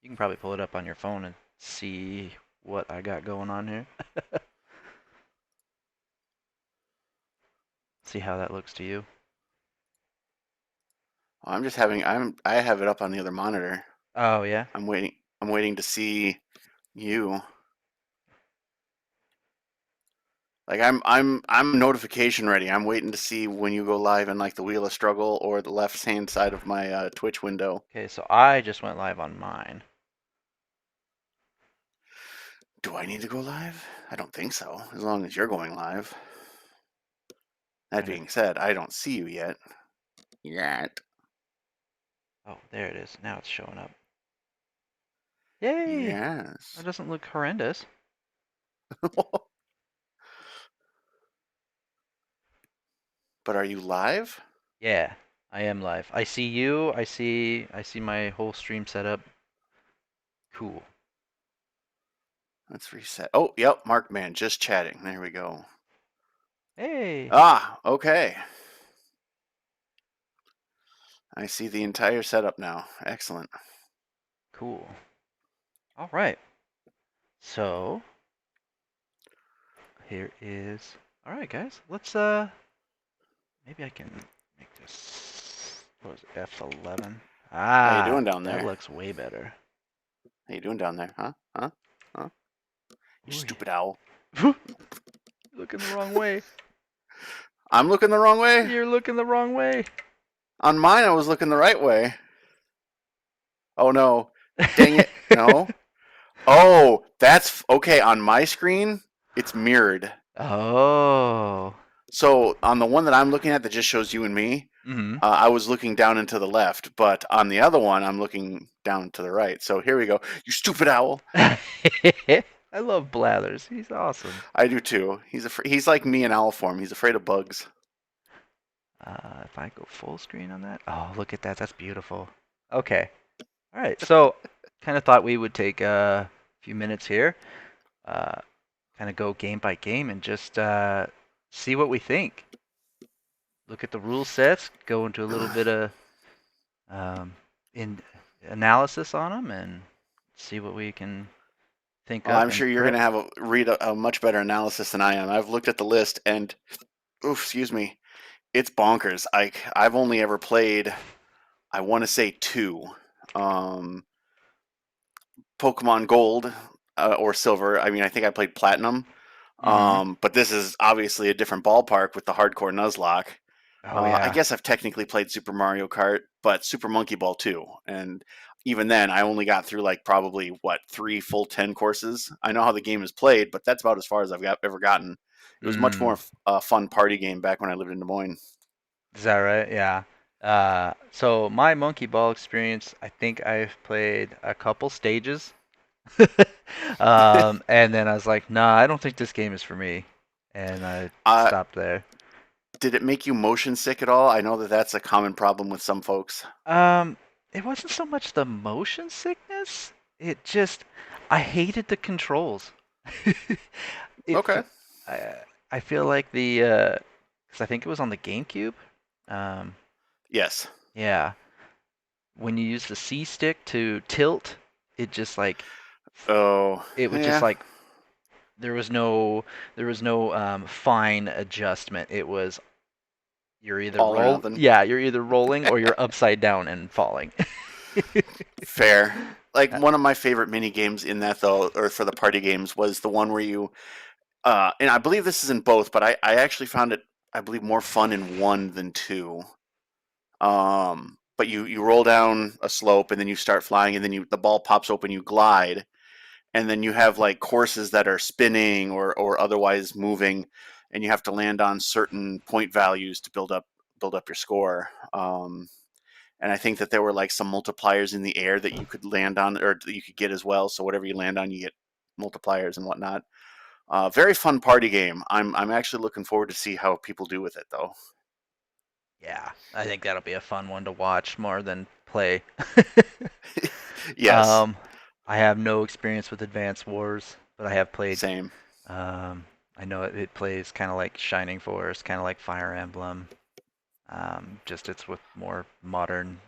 You can probably pull it up on your phone and see what I got going on here. See how that looks to you. I have it up on the other monitor. Oh yeah. I'm waiting to see you. Like I'm notification ready. I'm waiting to see when you go live in like the Wheel of Struggle or the left hand side of my Twitch window. Okay, so I just went live on mine. Do I need to go live? I don't think so. As long as you're going live. That Trying to. being said, I don't see you yet. Yet. Oh, there it is. Now it's showing up. Yay! That Yes. doesn't look horrendous. But are you live? Yeah, I am live. I see you. I see my whole stream setup. Cool. Let's reset. Oh, yep, Markman just chatting. There we go. Hey, Ah, okay. I see the entire setup now. Excellent. cool. All right. So, here is. All right, guys. Let's maybe I can make this. What was it, F11? How you Ah, doing down that there? looks way better. How you doing down there? Huh? Huh? Huh? You Ooh, stupid owl. yeah. Looking the wrong way. I'm looking the wrong way? You're looking the wrong way. On mine, I was looking the right way. Oh no. Dang it. No. Oh, that's okay. On my screen, it's mirrored. Oh. So on the one that I'm looking at that just shows you and me, Mm-hmm. I was looking down and to the left, but on the other one, I'm looking down to the right. So here we go. You stupid owl. I love Blathers. He's awesome. I do too. He's like me in owl form. He's afraid of bugs. If I go full screen on that, oh, look at that. That's beautiful. Okay. All right. So, kind of thought we would take a few minutes here, uh, kind of go game by game and just see what we think. Look at the rule sets, go into a little bit of um, in analysis on them, and see what we can think Well, up I'm and sure you're going prep. to have read a much better analysis than I am. I've looked at the list and, oof, excuse me, it's bonkers. I've only ever played, I want to say two, um, Pokemon Gold or Silver. I mean, I think I played Platinum, Mm-hmm. but this is obviously a different ballpark with the hardcore Nuzlocke. Oh I yeah. guess I've technically played Super Mario Kart, but Super Monkey Ball too. And even then, I only got through like probably what 3 full 10 courses. I know how the game is played, but that's about as far as ever gotten. It was much Mm. more fun party game back when I lived in Des Moines. Is that right? Yeah. So my monkey ball experience, I think I've played a couple stages. And then I was like, nah, I don't think this game is for me. And I uh, stopped there. did it make you motion sick at all? I know that that's a common problem with some folks. Um, it wasn't so much the motion sickness. It just, I hated the controls. It, Okay. I, I feel like because I think it was on the GameCube. Um, Yes. yeah, when you use the C stick to tilt, it just like Oh, it would just yeah. like there was no fine adjustment. It was All or nothing. you're either rolling or you're upside down and falling. Fair. Like one of my favorite mini games in that though, or for the party games, was the one where you and I believe this is in both, but I actually found it, I believe, more fun in one than two. But you roll down a slope and then you start flying, and then the ball pops open, you glide, and then you have like courses that are spinning or otherwise moving, and you have to land on certain point values to build up your score. And I think that there were like some multipliers in the air that you could land on or that you could get as well. So whatever you land on, you get multipliers and whatnot. Very fun party game. I'm actually looking forward to see how people do with it though. Yeah, I think that'll be a fun one to watch more than play. Yes, Um, I have no experience with Advance Wars, but I have played. same. Um, I know it plays kind of like Shining Force, kind of like Fire Emblem. Just it's with more modern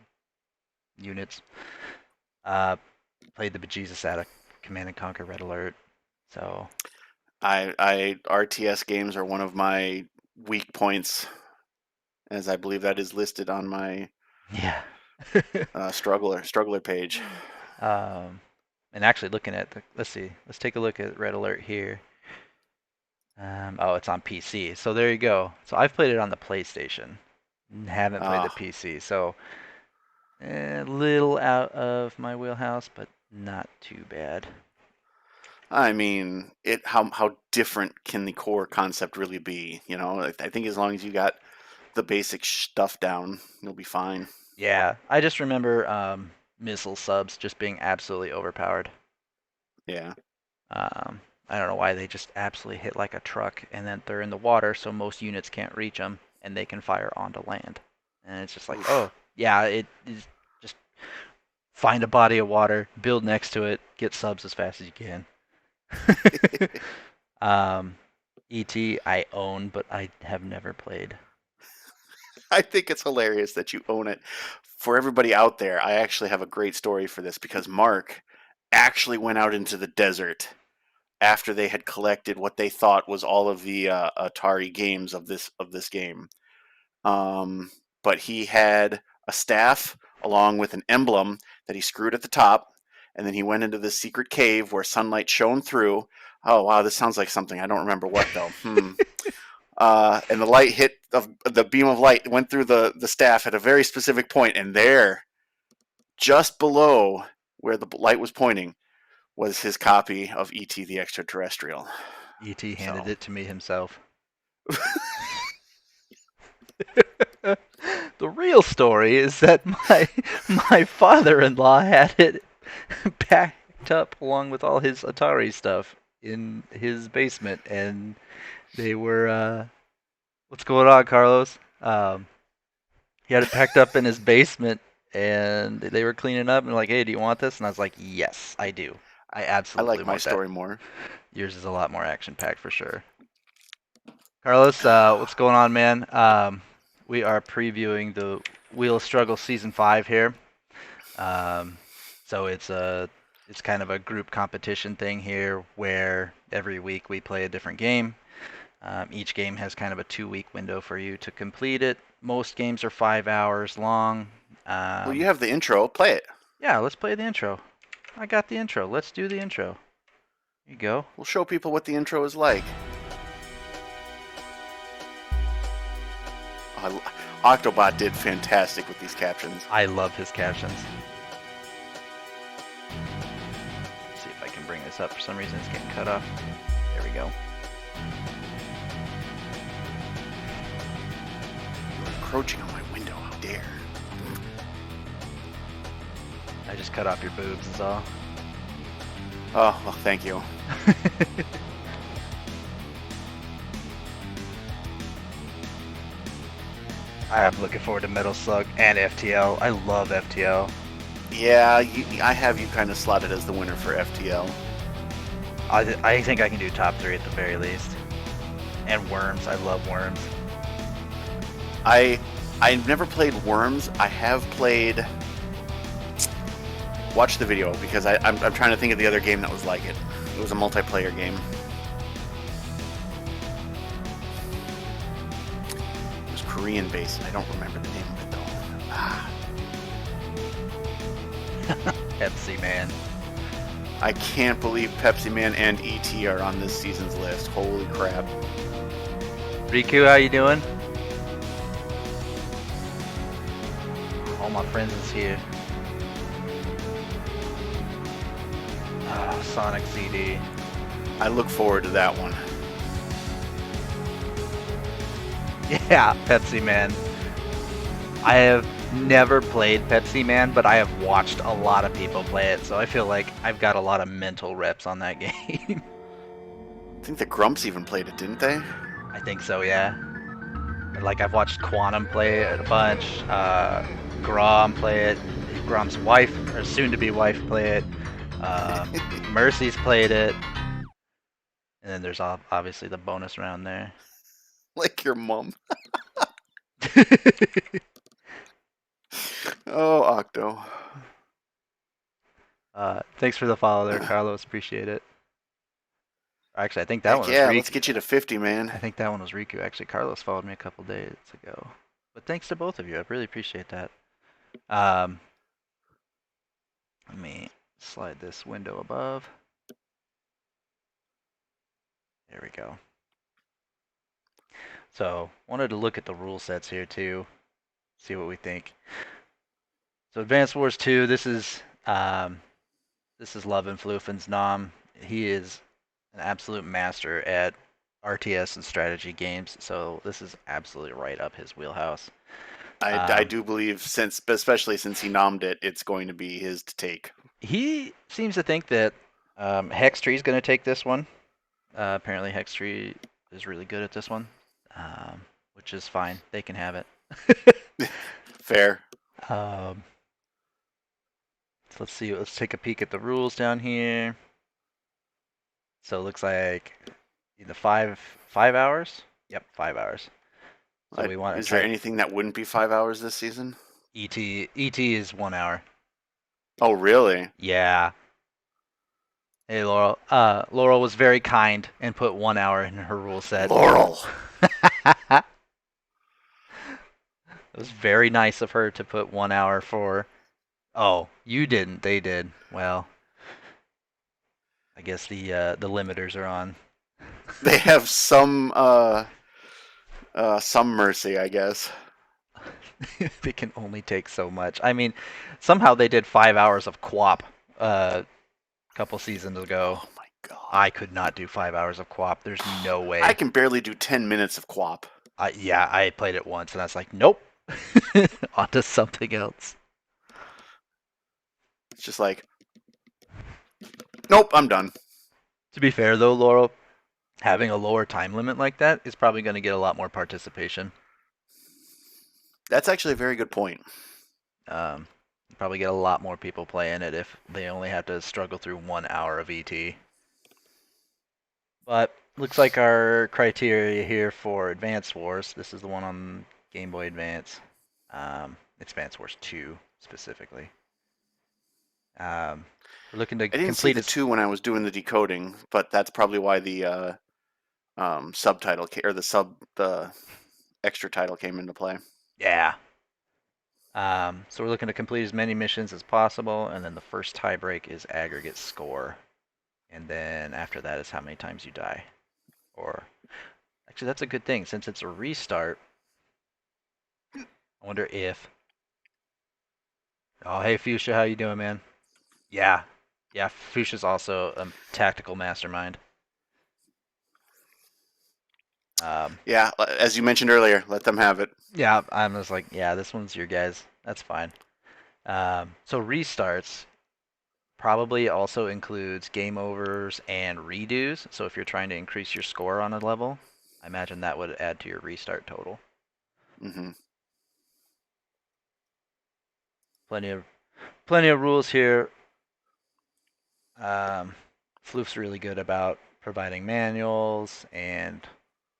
units. Uh, Played the bejesus out of Command and Conquer Red Alert. So I RTS games are one of my weak points, as I believe that is listed on my yeah. struggler page. um, and actually looking at the, let's see, let's take a look at Red Alert here. Oh, it's on PC. So there you go. So I've played it on the PlayStation. Haven't played the Uh, PC. So a little out of my wheelhouse, but not too bad. I mean, it how different can the core concept really be? You know, I think as long as you got the basic stuff down, you'll be fine. Yeah, I just remember missile subs just being absolutely overpowered. Yeah. I don't know why they just absolutely hit like a truck, and then they're in the water, so most units can't reach them, and they can fire onto land. And it's just like, oh, Oof. yeah, it is just find a body of water, build next to it, get subs as fast as you can. um, ET I own, but I have never played. I think it's hilarious that you own it. For everybody out there, I actually have a great story for this because Mark actually went out into the desert after they had collected what they thought was all of the Atari games of this game. Um, but he had a staff along with an emblem that he screwed at the top, and then he went into this secret cave where sunlight shone through. Oh wow, this sounds like something I don't remember what though. And the light hit the beam of light went through the staff at a very specific point, and there, just below where the light was pointing, was his copy of E.T. the Extraterrestrial. ET handed So it to me himself. The real story is that my father-in-law had it packed up along with all his Atari stuff in his basement, and they were what's going on, Carlos? He had it packed up in his basement, and they were cleaning up and like, hey, do you want this? And I was like, yes, I do. I I absolutely like my want that. story more. Yours is a lot more action packed for sure. Carlos, what's going on, man? We are previewing the Wheel of Struggle season 5 here. Um, so it's kind of a group competition thing here where every week we play a different game. Each game has kind of a 2 week window for you to complete it. Most games are 5 hours long. Well, you Um, have the intro. Play it. yeah, let's play the intro. I got the intro. Let's do the intro. Here you go. We'll show people what the intro is like. Octobot did fantastic with these captions. I love his captions. Let's see if I can bring this up. For some reason, it's getting cut off. There we go. You're encroaching on my window. How dare! I just cut off your boobs, is all. Oh, well, thank you. I'm looking forward to Metal Slug and FTL. I love FTL. Yeah, I have you kind of slotted as the winner for FTL. I think I can do top 3 at the very least. And Worms. I love Worms. I I've never played Worms. I have played. Watch the video because I'm trying to think of the other game that was like it. It was a multiplayer game. It was Korean based. I don't remember the name of it though. Ah, Pepsi Man. I can't believe Pepsi Man and ET are on this season's list. Holy crap! Riku, how you doing? All my friends is here. Oh, Sonic CD. I look forward to that one. Yeah, Pepsi Man. I have never played Pepsi Man, but I have watched a lot of people play it, so I feel like I've got a lot of mental reps on that game. I think the Grumps even played it, didn't they? I think so, yeah. Like I've watched Quantum play it a bunch, Grom play it, Grom's wife or soon-to-be wife play it, Mercy's played it, and then there's obviously the bonus round there. Like your mom. Oh, Octo. Thanks for the follow there, Carlos. Appreciate it. Actually, I think that Heck one was yeah, let's Riku. get you to 50, man. I think that one was Riku. Actually, Carlos followed me a couple days ago. But thanks to both of you. I really appreciate that. Um, Let me slide this window above. There we go. So, wanted to look at the rule sets here too, see what we think. So, Advanced Wars 2. This is Love and Floofen's Nom. He is an absolute master at RTS and strategy games, so this is absolutely right up his wheelhouse. I Um, do believe, since especially since he nommed it, it's going to be his to take. he seems to think that Hextree is going to take this one. Apparently, Hextree is really good at this one, which is fine. They can have it. Fair. um, so let's see. Let's take a peek at the rules down here. So it looks like the 5 hours. Yep, 5 hours. So we want to Is there try anything that wouldn't be 5 hours this season? ET is 1 hour. Oh, really? Yeah. Hey Laurel. Laurel was very kind and put 1 hour in her rule set. Laurel. It was very nice of her to put 1 hour for. Oh, you didn't. They did. Well, I guess the limiters are on. They have some mercy, I guess. They can only take so much. I mean, somehow they did 5 hours of QWOP a couple seasons ago. Oh my god. I could not do 5 hours of QWOP. There's no I way. can barely do 10 minutes of QWOP. Yeah, I played it once and I was like, nope. On to something else. It's just like, nope, I'm done. To be fair though, Laurel, having a lower time limit like that is probably going to get a lot more participation. That's actually a very good point. You probably get a lot more people playing it if they only have to struggle through 1 hour of ET. But looks like our criteria here for Advanced Wars, this is the one on Game Boy Advance. It's Advance Wars 2 specifically. Um, we're looking to I didn't see complete the as. two when I was doing the decoding, but that's probably why the subtitle or the extra title came into play. Yeah. So we're looking to complete as many missions as possible, and then the first tiebreak is aggregate score. And then after that is how many times you die. Or actually, that's a good thing since it's a restart. I wonder if. Oh, hey Fuchsia, how you doing, man? Yeah, yeah. Fuchsia's also a tactical mastermind. Um, Yeah, as you mentioned earlier, let them have it. yeah, I'm just like, yeah, this one's your guys. That's fine. So restarts probably also includes game overs and redos. So if you're trying to increase your score on a level, I imagine that would add to your restart total. Hmm. Plenty of rules here. Floof's really good about providing manuals and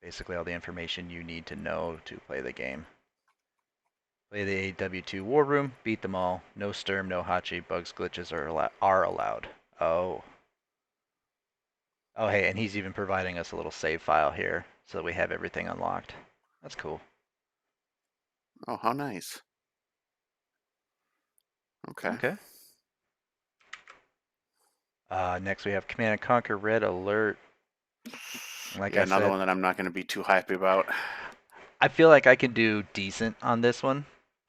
basically all the information you need to know to play the game. Play the AW2 War Room, beat them all. No Sturm, no Hachi, bugs, glitches are allowed. Oh. Oh, hey, and he's even providing us a little save file here so that we have everything unlocked. That's cool. Oh, how nice. Okay. Okay. Next we have Command and Conquer Red Alert. Like Yeah, I another said, one that I'm not going to be too happy about. I feel like I can do decent on this one.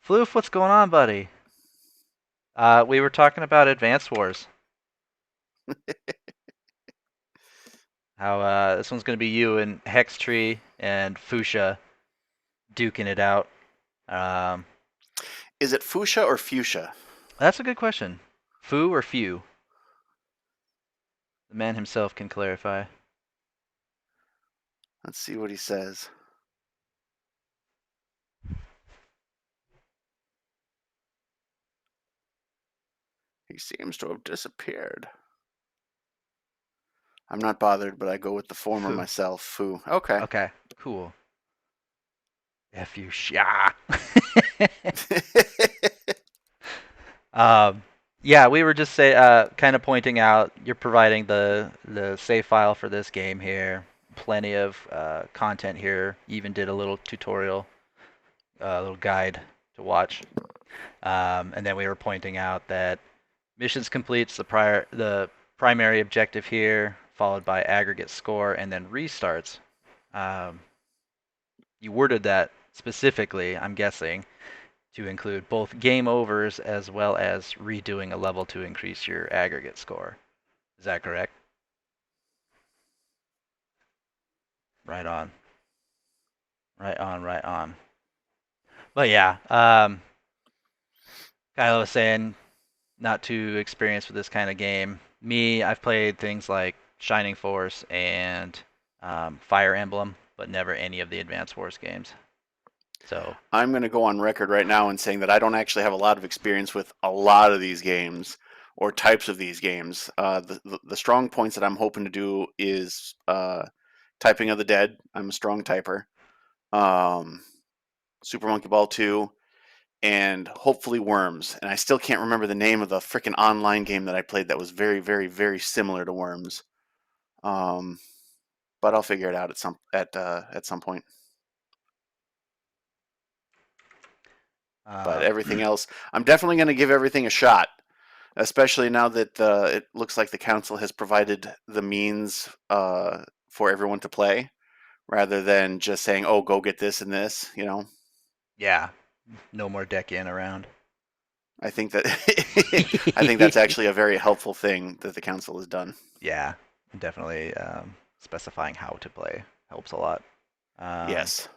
Floof, what's going on, buddy? We were talking about Advance Wars. How this one's going to be you and Hextree and Fuchsia duking it out. Um, Is it fuchsia or fuchsia? that's a good question. Foo or few? The man himself can clarify. Let's see what he says. He seems to have disappeared. I'm not bothered, but I go with the former Foo. myself. Foo. Okay. Okay, cool. Fuchsia. um, Yeah, we were just kind of pointing out you're providing the save file for this game here. Plenty of content here. Even did a little tutorial, a little guide to watch. And then we were pointing out that missions completes the primary objective here, followed by aggregate score, and then restarts. Um, you worded that specifically, I'm guessing, to include both game overs as well as redoing a level to increase your aggregate score. Is that correct? Right on. Right on, right on. But yeah, Kylo was saying not too experienced with this kind of game. Me, I've played things like Shining Force and Fire Emblem, but never any of the Advance Wars games. So, I'm going to go on record right now and saying that I don't actually have a lot of experience with a lot of these games or types of these games. The strong points that I'm hoping to do is Typing of the Dead. I'm a strong typer. Um, Super Monkey Ball 2, and hopefully Worms. And I still can't remember the name of the freaking online game that I played that was very, very, very similar to Worms. Um, but I'll figure it out at some point. But um, everything else, I'm definitely going to give everything a shot, especially now that it looks like the council has provided the means for everyone to play, rather than just saying, "Oh, go get this and this." yeah, no more deck in around. I think that I think that's actually a very helpful thing that the council has done. Yeah, definitely specifying how to play helps a lot. Um, Yes.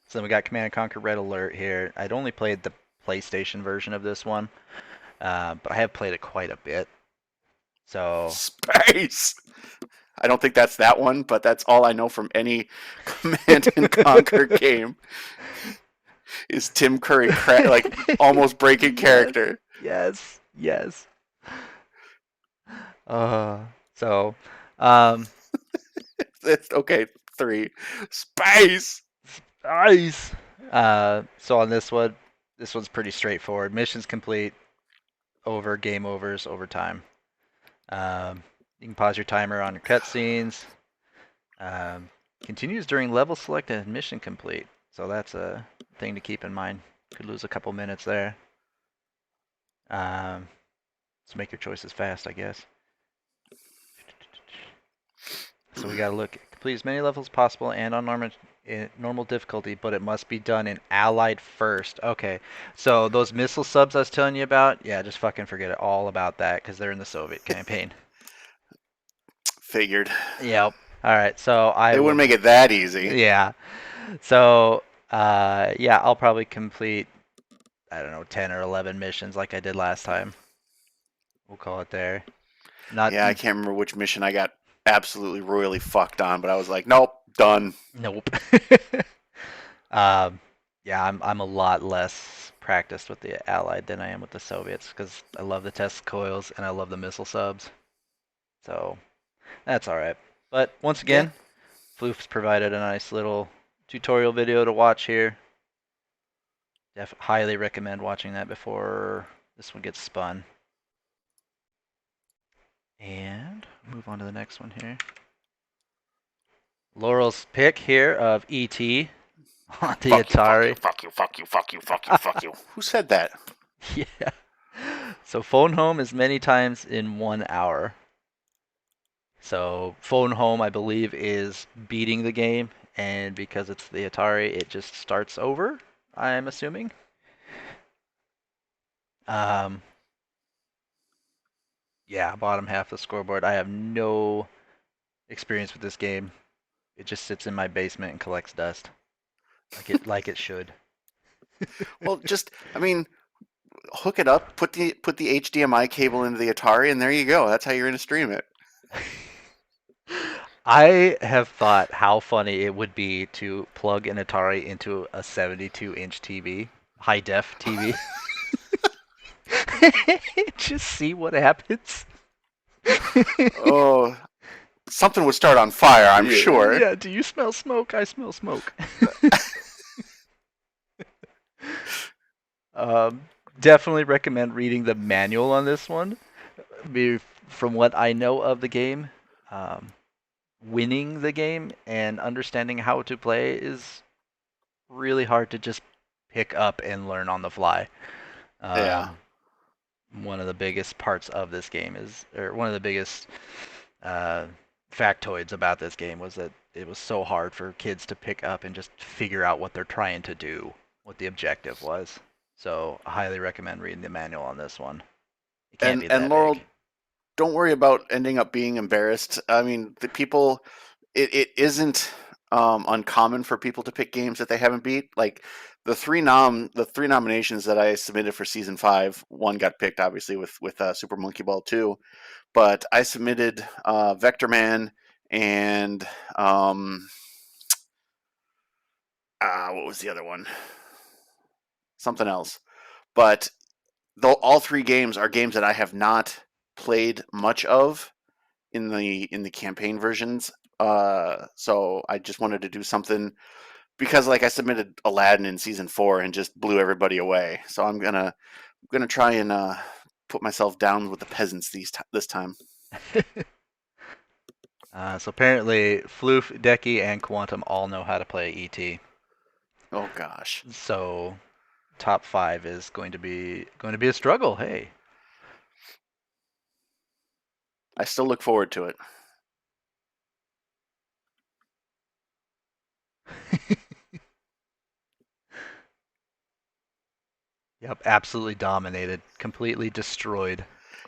so then we got Command and Conquer Red Alert here. I'd only played the PlayStation version of this one, but I have played it quite a bit. So Space. I don't think that's that one, but that's all I know from any Command and Conquer game is Tim Curry like almost breaking yes, character. yes, yes. Uh, so, um, It's okay. Three. Space. nice. So on this one's pretty straightforward. Missions complete, over, game overs, over time. You can pause your timer on your cutscenes. Um, Continues during level select and mission complete. So that's a thing to keep in mind. Could lose a couple minutes there. Um, so make your choices fast, I guess. So we got to look complete as many levels as possible and on normal difficulty, but it must be done in Allied first. Okay, so those missile subs I was telling you about, yeah, just fucking forget it all about that because they're in the Soviet campaign. Figured. Yep. All right, so I They will. wouldn't make it that easy. Yeah. So yeah, I'll probably complete, I don't know, 10 or 11 missions like I did last time. We'll call it there. Not Yeah, I can't remember which mission I got absolutely royally fucked on, but I was like, nope, done. nope. um, yeah, I'm a lot less practiced with the Allied than I am with the Soviets because I love the test coils and I love the missile subs. So that's all right. But once Yeah. again, Floof's provided a nice little tutorial video to watch here. Highly recommend watching that before this one gets spun. And move on to the next one here. Laurel's pick here of ET on the Fuck you, fuck you, Atari. fuck you, fuck you, fuck you, fuck you, fuck you. Who said that? Yeah. So phone home is many times in 1 hour. So phone home, I believe, is beating the game, and because it's the Atari, it just starts over. I'm assuming. Um, yeah, bottom half of the scoreboard. I have no experience with this game. It just sits in my basement and collects dust, like it should. Well, I mean, hook it up, put the HDMI cable into the Atari, and there you go. That's how you're gonna stream it. I have thought how funny it would be to plug an Atari into a 72-inch TV, high def TV. Just see what happens. Oh, something would start on fire, I'm Yeah, sure. yeah, do you smell smoke? I smell smoke. um, Definitely recommend reading the manual on this one. From what I know of the game, um, winning the game and understanding how to play is really hard to just pick up and learn on the fly. Yeah. Um, One of the biggest parts of this game or one of the biggest uh, factoids about this game was that it was so hard for kids to pick up and just figure out what they're trying to do, what the objective was. So I highly recommend reading the manual on this one. It can't be And that big. Laurel, don't worry about ending up being embarrassed. I mean, the people, it isn't uncommon for people to pick games that they haven't beat. Like the three nominations that I submitted for season 5, one got picked obviously with Super Monkey Ball 2, but I submitted Vector Man and what was the other one? Something else. But though all three games are games that I have not played much of in the campaign versions. So I just wanted to do something because like I submitted Aladdin in season 4 and just blew everybody away. So I'm gonna try and put myself down with the peasants this time. So apparently, Floof, Decky, and Quantum all know how to play ET. Oh gosh, So top five is going to be a struggle. Hey, I still look forward to it. yep, absolutely dominated, completely destroyed.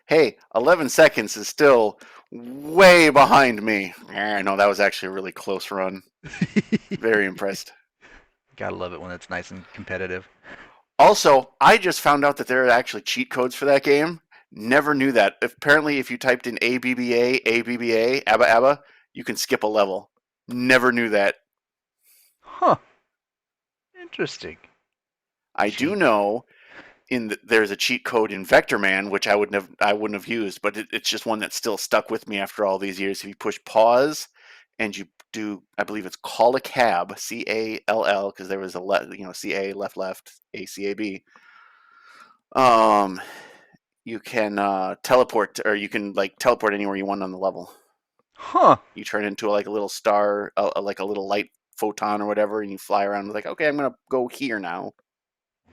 Hey, 11 seconds is still way behind me. No, that was actually a really close run. Very impressed. Gotta love it when it's nice and competitive. Also, I just found out that there are actually cheat codes for that game. Never knew that. Apparently, if you typed in ABBA, ABBA, ABBA, you can skip a level. Never knew that. Huh? Interesting. I do Cheat. know there's a cheat code in Vector Man, which I wouldn't have used, but it's just one that still stuck with me after all these years. If you push pause and you do, I believe it's call a cab, CALL, because there was CA left ACAB. Um, you can teleport, or you can like teleport anywhere you want on the level. Huh? You turn into like a little star, like a little light photon or whatever, and you fly around. Like, okay, I'm gonna go here now.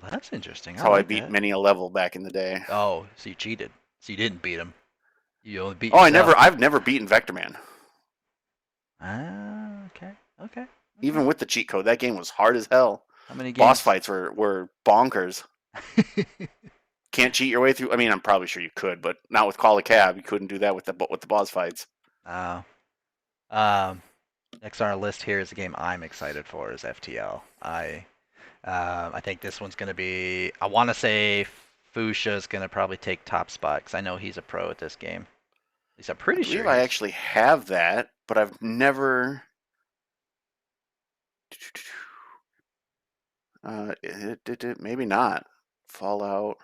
Well, that's interesting. That's I how I like beat that. many a level back in the day. Oh, so you cheated. So you didn't beat him. You only beat Oh, yourself. I've never beaten Vector Man, Ah, okay, okay, okay. even with the cheat code. That game was hard as hell. How many Boss games? fights were bonkers. Can't cheat your way through. I mean, I'm probably sure you could, but not with Call a Cab. You couldn't do that with the boss fights. uh, um, Next on our list here is a game I'm excited for is FTL. I think this one's going to be. I want to say Fusha's going to probably take top spot because I know he's a pro at this game. At least I'm I pretty sure believe I he's. actually have that, but I've never. Maybe not. Fallout.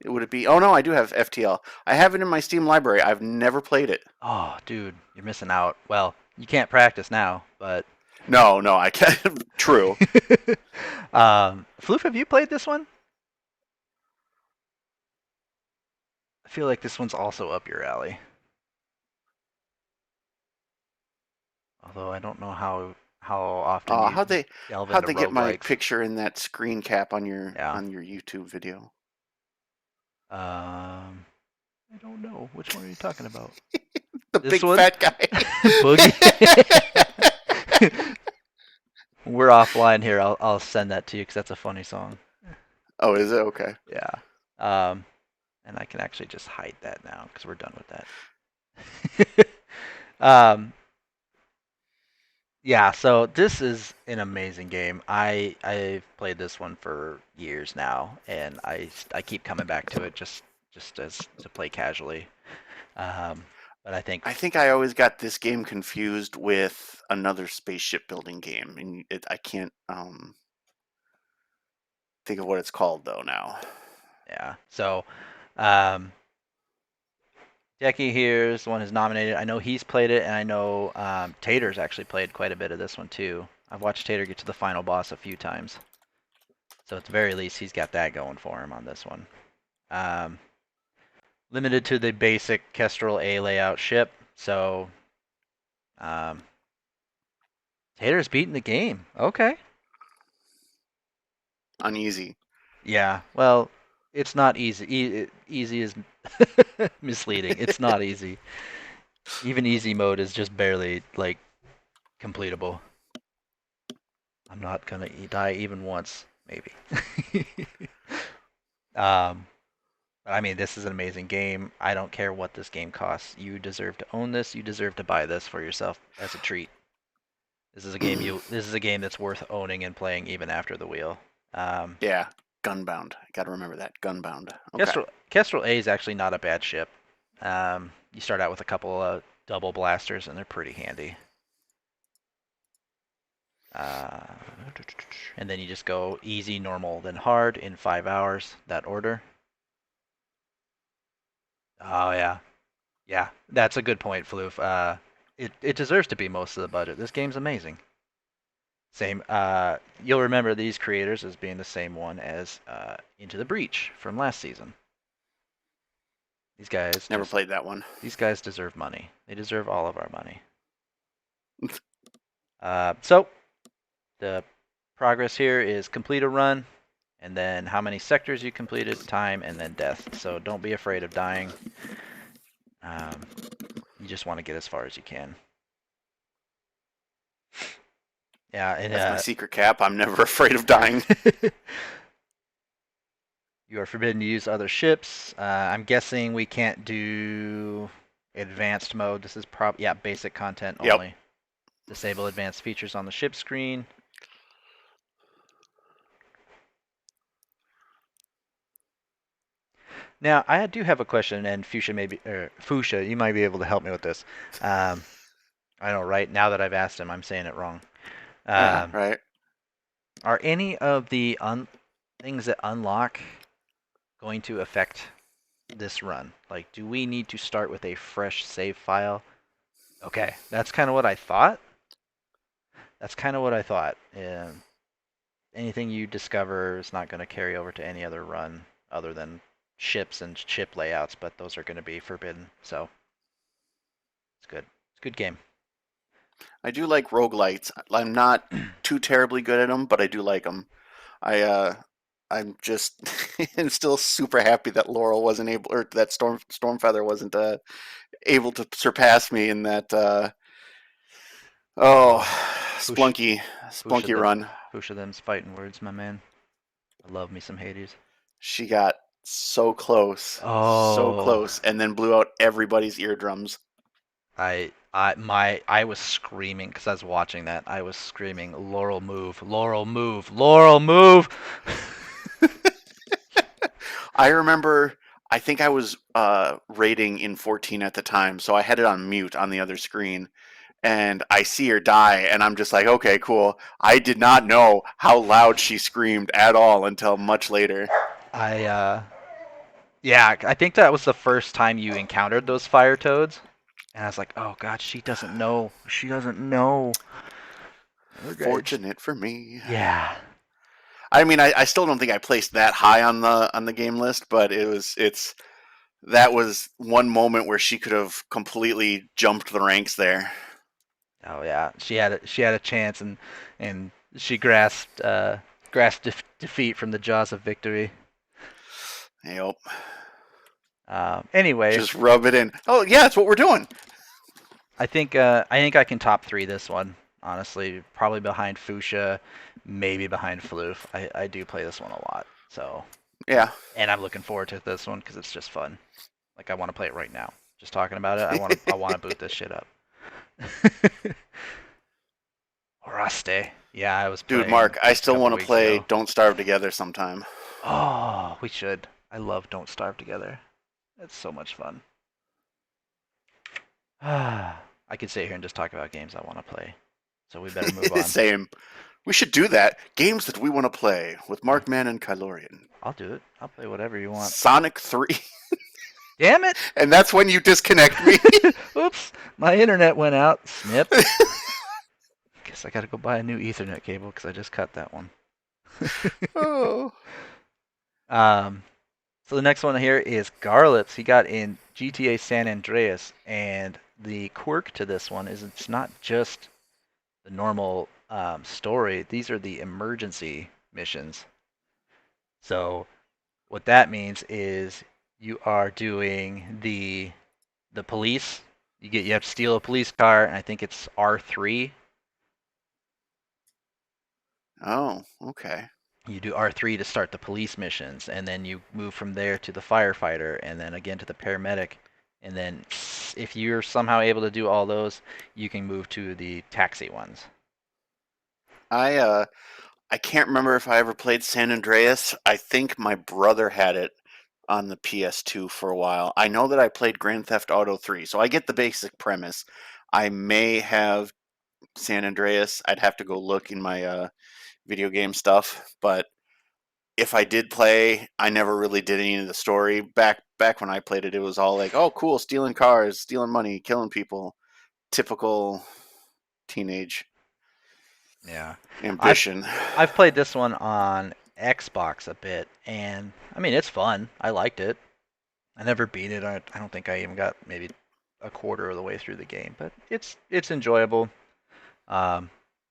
Would it be? Oh no, I do have FTL. I have it in my Steam library. I've never played it. Oh, dude, you're missing out. Well, you can't practice now, but. No, no, I can't. True. Floof, have you played this one? I feel like this one's also up your alley. Although I don't know how often you delve How'd into they get my roguelikes. picture in that screen cap Yeah. on your YouTube video? I don't know. Which one are you talking about? The This big one? fat guy. Boogie. We're offline here. I'll send that to you because that's a funny song. Oh, is it okay? Yeah. Um, and I can actually just hide that now because we're done with that. Yeah. So this is an amazing game. I've played this one for years now, and I keep coming back to it just as to play casually. Um, but I think I think I always got this game confused with another spaceship building game, and I can't think of what it's called though now. yeah. So um, Decky here is the one who's nominated. I know he's played it, and I know Tater's actually played quite a bit of this one too. I've watched Tater get to the final boss a few times. So at the very least, he's got that going for him on this one. Um, Limited to the basic Kestrel A layout ship. So um, Tater's beating the game. Okay. Uneasy. Yeah. Well, it's not easy. Easy is misleading. It's not easy. Even easy mode is just barely like completable. I'm not gonna die even once, maybe. um, I mean, this is an amazing game. I don't care what this game costs. You deserve to own this. You deserve to buy this for yourself as a treat. This is a game you. This is a game that's worth owning and playing even after the wheel. Um, Yeah, Gunbound. I got to remember that. Gunbound. Okay. Kestrel A is actually not a bad ship. You start out with a couple of double blasters, and they're pretty handy. Uh, and then you just go easy, normal, then hard in 5 hours. That order. Oh yeah, yeah. That's a good point, Floof. It deserves to be most of the budget. This game's amazing. Same. You'll remember these creators as being the same one as Into the Breach from last season. These guys Never just played that one. these guys deserve money. They deserve all of our money. So the progress here is complete a run, and then how many sectors you completed, time, and then death. So don't be afraid of dying. You just want to get as far as you can. Yeah, and That's my secret cap. I'm never afraid of dying. you are forbidden to use other ships. I'm guessing we can't do advanced mode. This is basic content Yep. only. Disable advanced features on the ship screen. Now, I do have a question, and Fuchsia, you might be able to help me with this. I know, right now that I've asked him, I'm saying it wrong. Yeah, right. Are any of the things that unlock going to affect this run? Like, do we need to start with a fresh save file? Okay, that's kind of what I thought. Anything you discover is not going to carry over to any other run other than ships and ship layouts, but those are going to be forbidden. So it's good. It's a good game. I do like roguelites. I'm not too terribly good at them, but I do like them. I'm just I'm still super happy that Laurel wasn't able, or that Stormfeather wasn't able to surpass me in that Oh, Fuchsia, Splunky run. Fuchsia them's fighting words, my man. I love me some Hades. She got so Oh, close, and then blew out everybody's eardrums. I was screaming because I was watching that. I was screaming, Laurel move, Laurel move, Laurel move. I remember, I think I was rating in 14 at the time, so I had it on mute on the other screen, and I see her die, and I'm just like, okay, cool. I did not know how loud she screamed at all until much later. Yeah, I think that was the first time you encountered those fire toads, and I was like, oh god, she doesn't know. She doesn't know. Okay, Fortunate for me. yeah. I mean, I still don't think I placed that high on the game list, but it's that was one moment where she could have completely jumped the ranks there. Oh yeah, she had a chance, and she grasped defeat from the jaws of victory. Yep. Anyway, Just rub it in. Oh yeah, that's what we're doing. I think I can top three this one. Honestly, probably behind Fuchsia, maybe behind Floof. I do play this one a lot, so Yeah. and I'm looking forward to this one because it's just fun. Like I want to play it right now. Just talking about it, I want to boot this shit up. Oraste. Yeah, I was Dude, playing Mark, I just a still couple want to weeks play ago. Don't Starve Together sometime. Oh, we should. I love Don't Starve Together. It's so much fun. I could sit here and just talk about games I want to play. So we better move on. Same. We should do that. Games that we want to play with Yeah, Mark Mann and Kylorian. I'll do it. I'll play whatever you want. Sonic 3. Damn it! And that's when you disconnect me. Oops, my internet went out. Snip. Guess I gotta go buy a new Ethernet cable because I just cut that one. Oh. Um, so the next one here is Garlips. He got in GTA San Andreas, and the quirk to this one is it's not just the normal story. These are the emergency missions. So what that means is you are doing the police. You have to steal a police car, and I think it's R3. Oh, okay. You do R3 to start the police missions, and then you move from there to the firefighter, and then again to the paramedic, and then if you're somehow able to do all those, you can move to the taxi ones. I I can't remember if I ever played San Andreas. I think my brother had it on the PS2 for a while. I know that I played Grand Theft Auto 3, so I get the basic premise. I may have San Andreas. I'd have to go look in my video game stuff, but if I did play, I never really did any of the story. Back when I played it, it was all like, "Oh, cool, stealing cars, stealing money, killing people." Typical teenage Yeah, I've ambition. I've played this one on Xbox a bit, and I mean it's fun. I liked it. I never beat it. I don't think I even got maybe a quarter of the way through the game, but it's enjoyable. Um,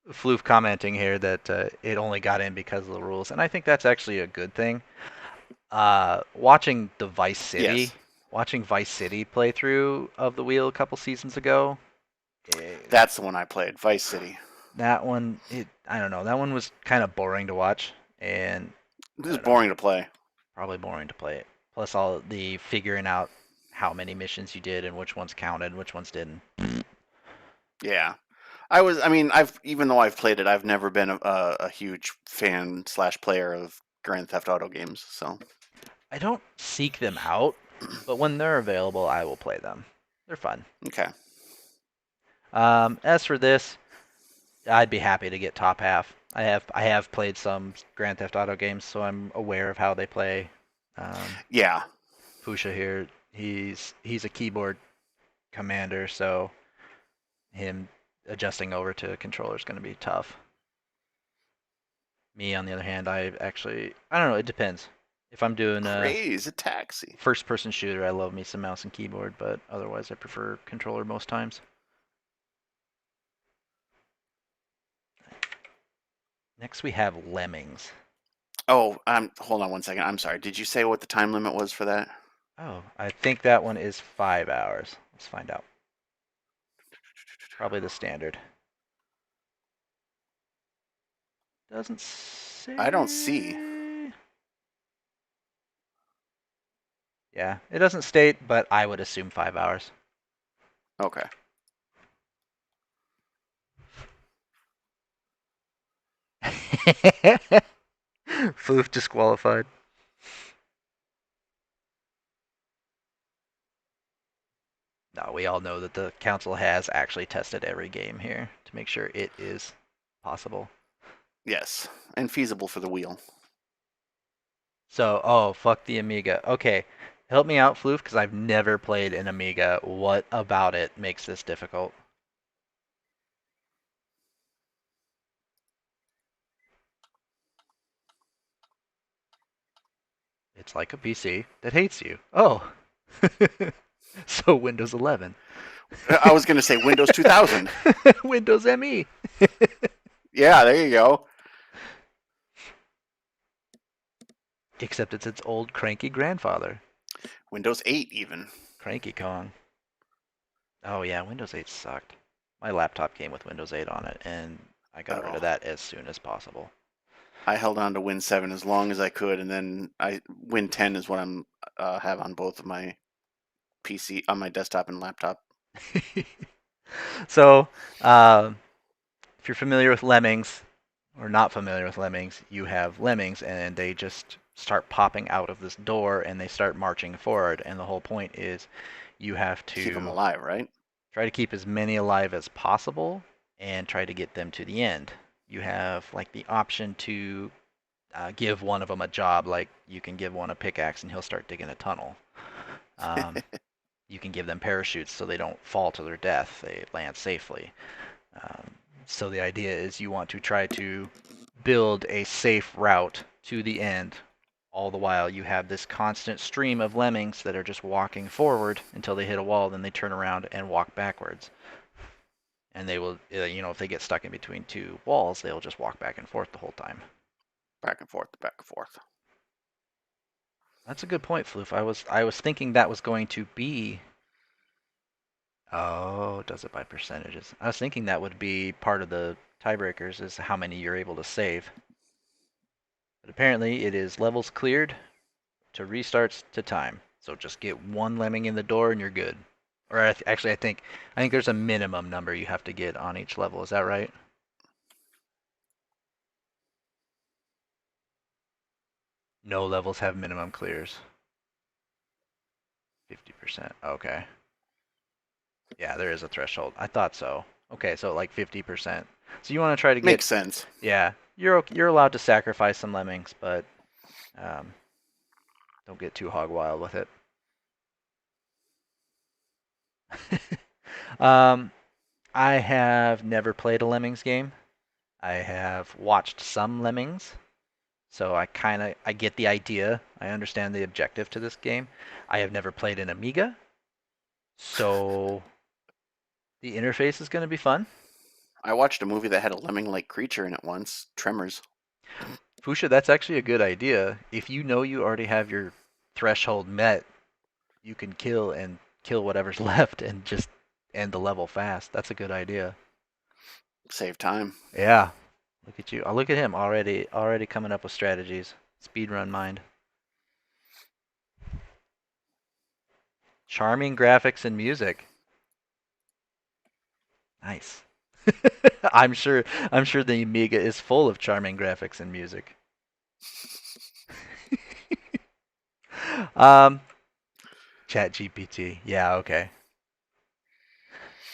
Floof commenting here that it only got in because of the rules, and I think that's actually a good thing. Watching the Yes, Watching Vice City playthrough of the wheel a couple seasons ago, eh, that's the one I played, Vice City. that one, I don't know, that one was kind of boring to watch, and This I is don't know, boring to play. probably boring to play it. Plus all the figuring out how many missions you did and which ones counted, which ones didn't. Yeah, I was. I mean, I've even though I've played it, I've never been a huge fan slash player of Grand Theft Auto games. So I don't seek them out, but when they're available, I will play them. They're fun. okay, As for this, I'd be happy to get top half. I have played some Grand Theft Auto games, so I'm aware of how they play. Um, yeah, Pusha here, he's a keyboard commander, so him adjusting over to a controller is going to be tough. Me, on the other hand, I don't know. It depends. If I'm doing a crazy taxi. first-person shooter, I love me some mouse and keyboard, but otherwise, I prefer controller most times. Next, we have Lemmings. Oh, hold on one second. I'm sorry. Did you say what the time limit was for that? Oh, I think that one is 5 hours. Let's find out. Probably the standard. Doesn't I don't see. say. Yeah, it doesn't state, but I would assume 5 hours. Okay. Floof disqualified. No, we all know that the council has actually tested every game here to make sure it is possible. Yes, and feasible for the wheel. So, oh, fuck the Amiga. Okay, help me out, Floof, because I've never played an Amiga. What about it makes this difficult? It's like a PC that hates you. Oh, so Windows 11. I was gonna say Windows 2000. Windows ME. Yeah, there you go. Except it's its old cranky grandfather, Windows 8 even. Cranky Kong. Oh yeah, Windows 8 sucked. My laptop came with Windows 8 on it, and I got rid of Oh, that as soon as possible. I held on to Win 7 as long as I could, and then I Win 10 is what I'm have on both of my PC, on my desktop and laptop. So, um, if you're familiar with Lemmings or not familiar with Lemmings, you have Lemmings, and they just start popping out of this door and they start marching forward. And the whole point is you have Keep them to alive, right? try to keep as many alive as possible and try to get them to the end. You have like the option to give one of them a job, like you can give one a pickaxe and he'll start digging a tunnel. Um, you can give them parachutes so they don't fall to their death, they land safely. Um, so the idea is you want to try to build a safe route to the end. All the while, you have this constant stream of lemmings that are just walking forward until they hit a wall, then they turn around and walk backwards. And they will, if they get stuck in between two walls, they'll just walk back and forth the whole time. Back and forth, back and forth. That's a good point, Floof. I was thinking that was going to be. Oh, does it by percentages? I was thinking that would be part of the tiebreakers is how many you're able to save. But apparently it is levels cleared to restarts to time. So just get one lemming in the door and you're good. Or actually, I think there's a minimum number you have to get on each level. Is that right? No levels have minimum clears. 50%. Okay. Yeah, there is a threshold. I thought so. Okay, so like 50%. So you want to try to get. Makes sense. Yeah, you're allowed to sacrifice some lemmings, but um, don't get too hog wild with it. um, I have never played a lemmings game. I have watched some lemmings, so I get the idea. I understand the objective to this game. I have never played an Amiga, so the interface is going to be fun. I watched a movie that had a lemming-like creature in it once, Tremors. Fusha, that's actually a good idea. If you know you already have your threshold met, you can kill whatever's left and just end the level fast. That's a good idea. Save time. Yeah. Look at you. Look at him already coming up with strategies. Speedrun mind. Charming graphics and music. Nice. I'm sure the Amiga is full of charming graphics and music. um Chat GPT. Yeah, okay.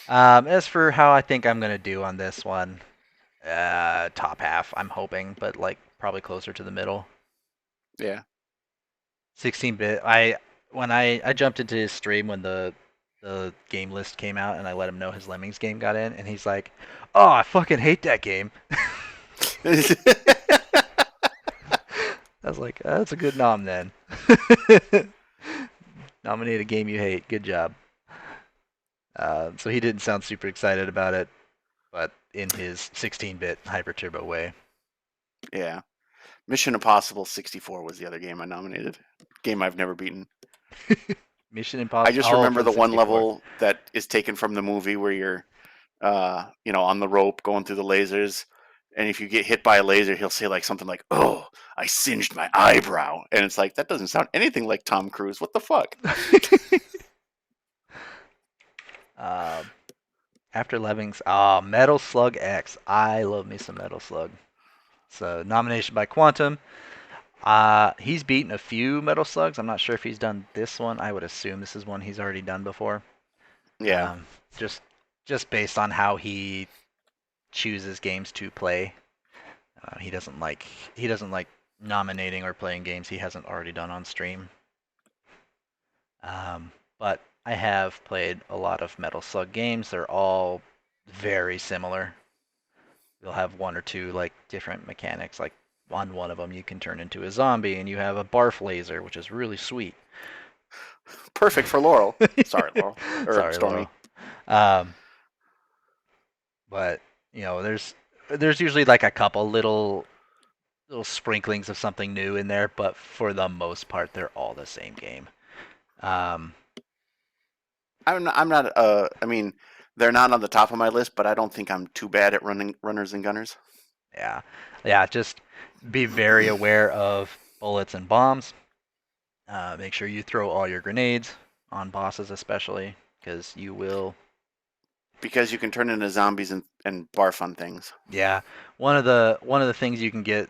As for how I think I'm gonna do on this one, top half, I'm hoping, but like probably closer to the middle. Yeah. 16-bit. I jumped into his stream when the game list came out, and I let him know his Lemmings game got in, and he's like, "Oh, I fucking hate that game." I was like, "That's a good nom then." Nominate a game you hate. Good job. So he didn't sound super excited about it, but in his 16-bit hyper turbo way. Yeah. Mission Impossible 64 was the other game I nominated. Game I've never beaten. Mission I Impossible. just Oh, remember for the the one 64. level that is taken from the movie where you're, on the rope going through the lasers, and if you get hit by a laser, he'll say like something like, "Oh, I singed my eyebrow," and it's like that doesn't sound anything like Tom Cruise. What the fuck? um, After Lemmings, Metal Slug X. I love me some Metal Slug. So nomination by Quantum. He's beaten a few Metal Slugs. I'm not sure if he's done this one. I would assume this is one he's already done before. Yeah. Um, just just based on how he chooses games to play. He doesn't like nominating or playing games he hasn't already done on stream. But I have played a lot of Metal Slug games. They're all very similar. You'll have one or two like different mechanics. Like on one of them, you can turn into a zombie, and you have a barf laser, which is really sweet. Perfect for Laurel. Sorry, Laurel. Or Sorry, Stormy. Laurel. Um, but there's usually like a couple little sprinklings of something new in there, but for the most part, they're all the same game. Um, I mean, they're not on the top of my list, but I don't think I'm too bad at running runners and gunners. yeah, yeah. Just be very aware of bullets and bombs. Make sure you throw all your grenades on bosses, especially because you will. Because you can turn into zombies and barf on things. Yeah, one of the things you can get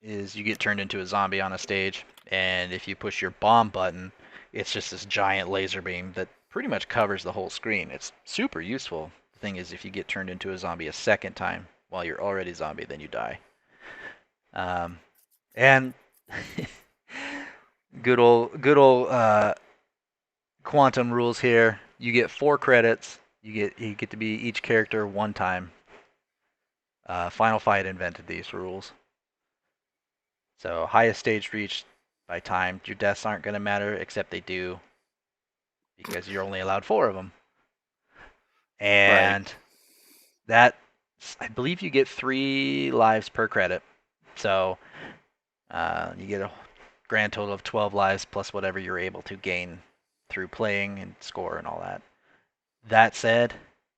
is you get turned into a zombie on a stage, and if you push your bomb button, it's just this giant laser beam that pretty much covers the whole screen. It's super useful. The thing is, if you get turned into a zombie a second time while you're already a zombie, then you die. And good old quantum rules here. You get 4 credits. You get to be each character one time. Final Fight invented these rules. So highest stage reached by time. Your deaths aren't going to matter, except they do because you're only allowed 4 of them. Right. And that, I believe you get 3 lives per credit. So you get a grand total of 12 lives plus whatever you're able to gain through playing and score and all that. That said,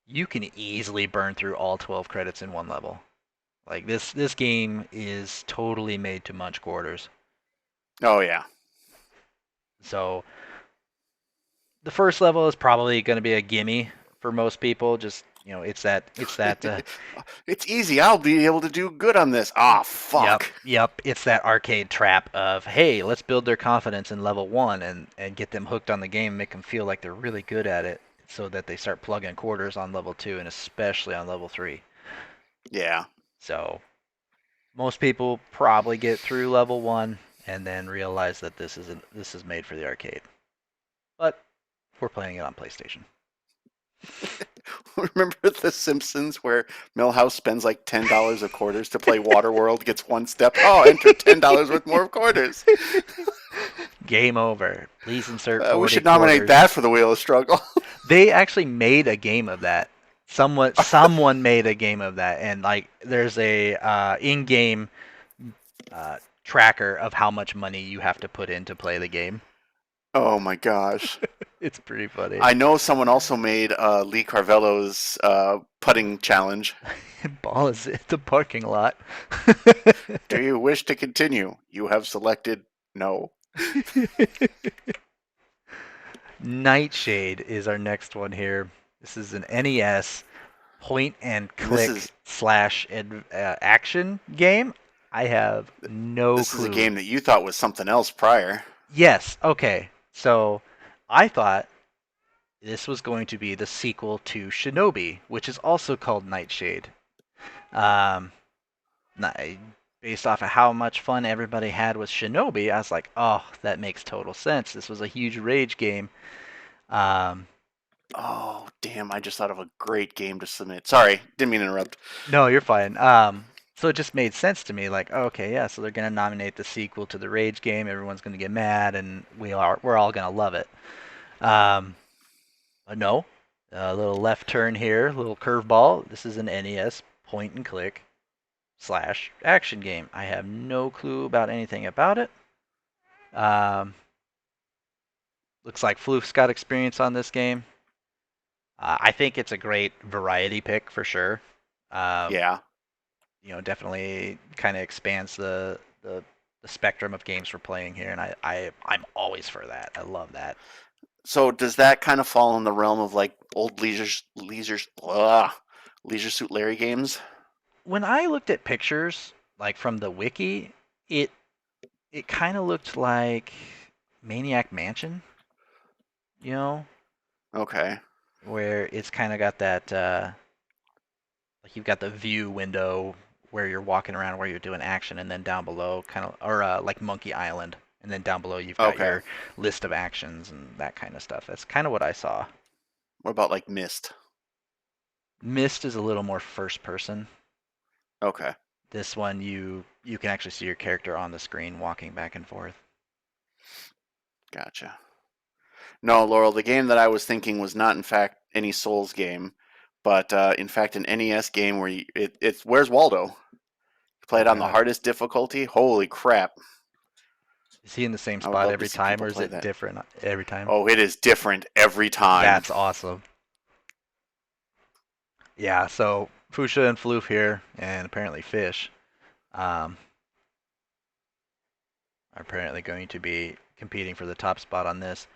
you can easily burn through all 12 credits in one level. Like this game is totally made to munch quarters. Oh yeah. So the first level is probably going to be a gimme for most people. Just it's that It's easy. I'll be able to do good on this. Ah, yep, fuck. yep, it's that arcade trap of hey, let's build their confidence in level 1 and get them hooked on the game, make them feel like they're really good at it, so that they start plugging quarters on level 2 and especially on level 3. Yeah. So most people probably get through level 1 and then realize that this is made for the arcade. But we're playing it on PlayStation. Remember The Simpsons where Milhouse spends like $10 of quarters to play Waterworld, gets one step. Oh, enter $10 worth more of quarters. Game over. Please insert We 40 should nominate quarters. that for the Wheel of Struggle. They actually made a game of that. Someone made a game of that, and like there's a in-game tracker of how much money you have to put in to play the game. Oh my gosh. It's pretty funny. I know someone also made Lee Carvello's putting challenge. Ball is at the parking lot. Do you wish to continue? You have selected no. Nightshade is our next one here. This is an NES point and And this click is slash action game. I have no this is a clue. game that you thought was something else prior. Yes, okay. So I thought this was going to be the sequel to Shinobi, which is also called Nightshade. Um, Based off of how much fun everybody had with Shinobi, I was like, oh, that makes total sense. This was a huge rage game. Um, Oh, damn, I just thought of a great game to submit. Sorry, didn't mean to interrupt. no, you're fine. So it just made sense to me. Like, okay, yeah, so they're gonna nominate the sequel to the Rage game. Everyone's gonna get mad, and we're all gonna love it. Um, but no, a little left turn here, a little curveball. This is an NES point and click slash action game. I have no clue about anything about it. Um, Looks like Floof's got experience on this game. I think it's a great variety pick for sure. Um, Yeah. Definitely kind of expands the spectrum of games we're playing here, and I'm always for that. I love that. So does that kind of fall in the realm of like old Leisure Suit Larry games? When I looked at pictures, like from the wiki, it it kind of looked like Maniac Mansion, you know, Okay. where it's kind of got that like you've got the view window where you're walking around where you're doing action, and then down below, kind of or like Monkey Island, and then down below you've got Okay. your list of actions and that kind of stuff. That's kind of what I saw. What about like Myst? Myst is a little more first person. Okay. This one you can actually see your character on the screen walking back and forth. Gotcha. No, Laurel, the game that I was thinking was not in fact any Souls game, but in fact an NES game where it's Where's Waldo? You play Oh it on the God, hardest difficulty. Holy crap. is he in the same I would spot love to every see time, people or is play it that. different every time? Oh, it is different every time. That's awesome. Yeah, so Fuchsia and Floof here, and apparently Fish, um, are apparently going to be competing for the top spot on this.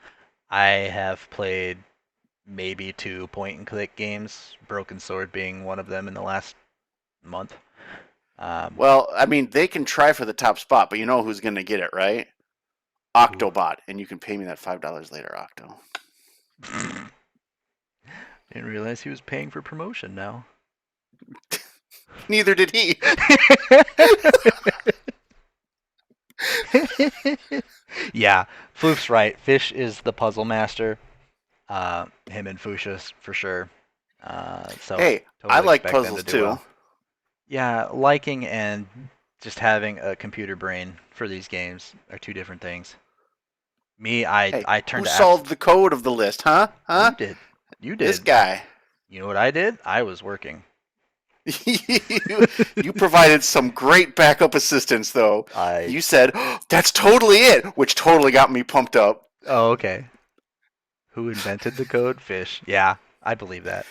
I have played maybe 2 point and click games, Broken Sword being one of them in the last month. Um, Well, I mean, they can try for the top spot, but you know who's going to get it, right? ooh. Octobot, and you can pay me that $5 later, Octo. Didn't realize he was paying for promotion now. Neither did he. Yeah, Floof's right. Fish is the puzzle master. Him and Fuchsia for sure. So Hey, I totally like expect them to puzzles do too. well. Yeah, liking and just having a computer brain for these games are two different things. Me, I Hey, I who turned to apps. solved the code of the list, huh? Huh? You did. You This did. guy. You know what I did? I was working. you, you provided some great backup assistance, though. I. You said, oh, that's totally it, which totally got me pumped up. Oh, okay. Who invented the code? Fish. Yeah, I believe that.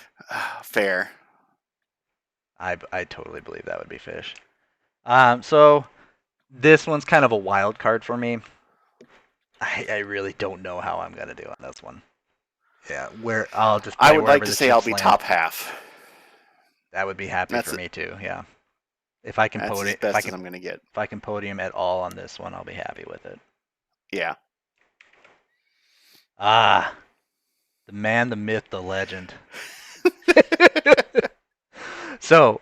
Fair. I totally believe that would be fish. So this one's kind of a wild card for me. I really don't know how I'm gonna do on this one. Yeah, where I'll just I play would like wherever to the say I'll chips be land. top half. That would be happy for That's me too. Yeah, if I can that's as podium, if I best as can, I'm gonna get. if I can podium at all on this one, I'll be happy with it. Yeah. Ah, the man, the myth, the legend. So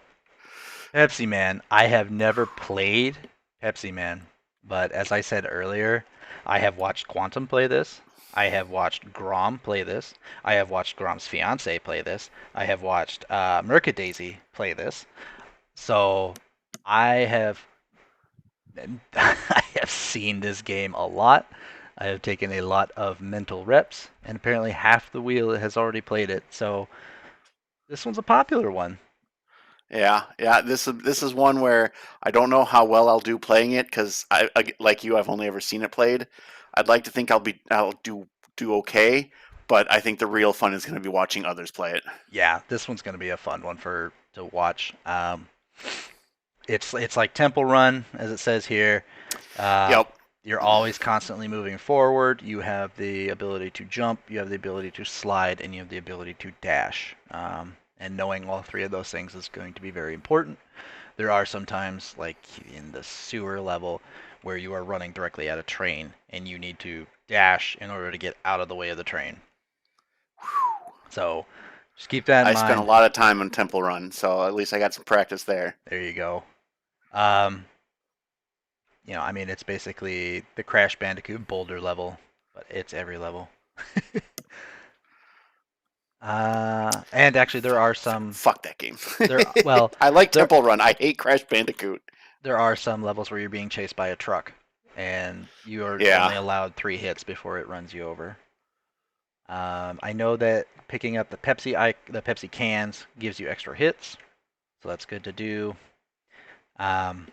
Pepsi Man, I have never played Pepsi Man, but as I said earlier, I have watched Quantum play this. I have watched Grom play this. I have watched Grom's fiance play this. I have watched Mercadaisy play this. So I have I have seen this game a lot. I have taken a lot of mental reps, and apparently half the wheel has already played it. So this one's a popular one. Yeah, yeah. This is one where I don't know how well I'll do playing it because like you, I've only ever seen it played. I'd like to think I'll do okay, but I think the real fun is going to be watching others play it. Yeah, this one's going to be a fun one for to watch. It's like Temple Run, as it says here. Uh, Yep. you're always constantly moving forward. You have the ability to jump, you have the ability to slide, and you have the ability to dash. And knowing all three of those things is going to be very important. There are some times, like in the sewer level, where you are running directly at a train and you need to dash in order to get out of the way of the train. So just keep that in I spent a mind. lot of time on Temple Run, so at least I got some practice there. There you go. Um, I mean, it's basically the Crash Bandicoot Boulder level, but it's every level. And actually, there are some Fuck that game. there. Well, I like there Temple Run. I hate Crash Bandicoot. there are some levels where you're being chased by a truck, and you are only Yeah. allowed 3 hits before it runs you over. I know that picking up the Pepsi cans gives you extra hits, so that's good to do. Um,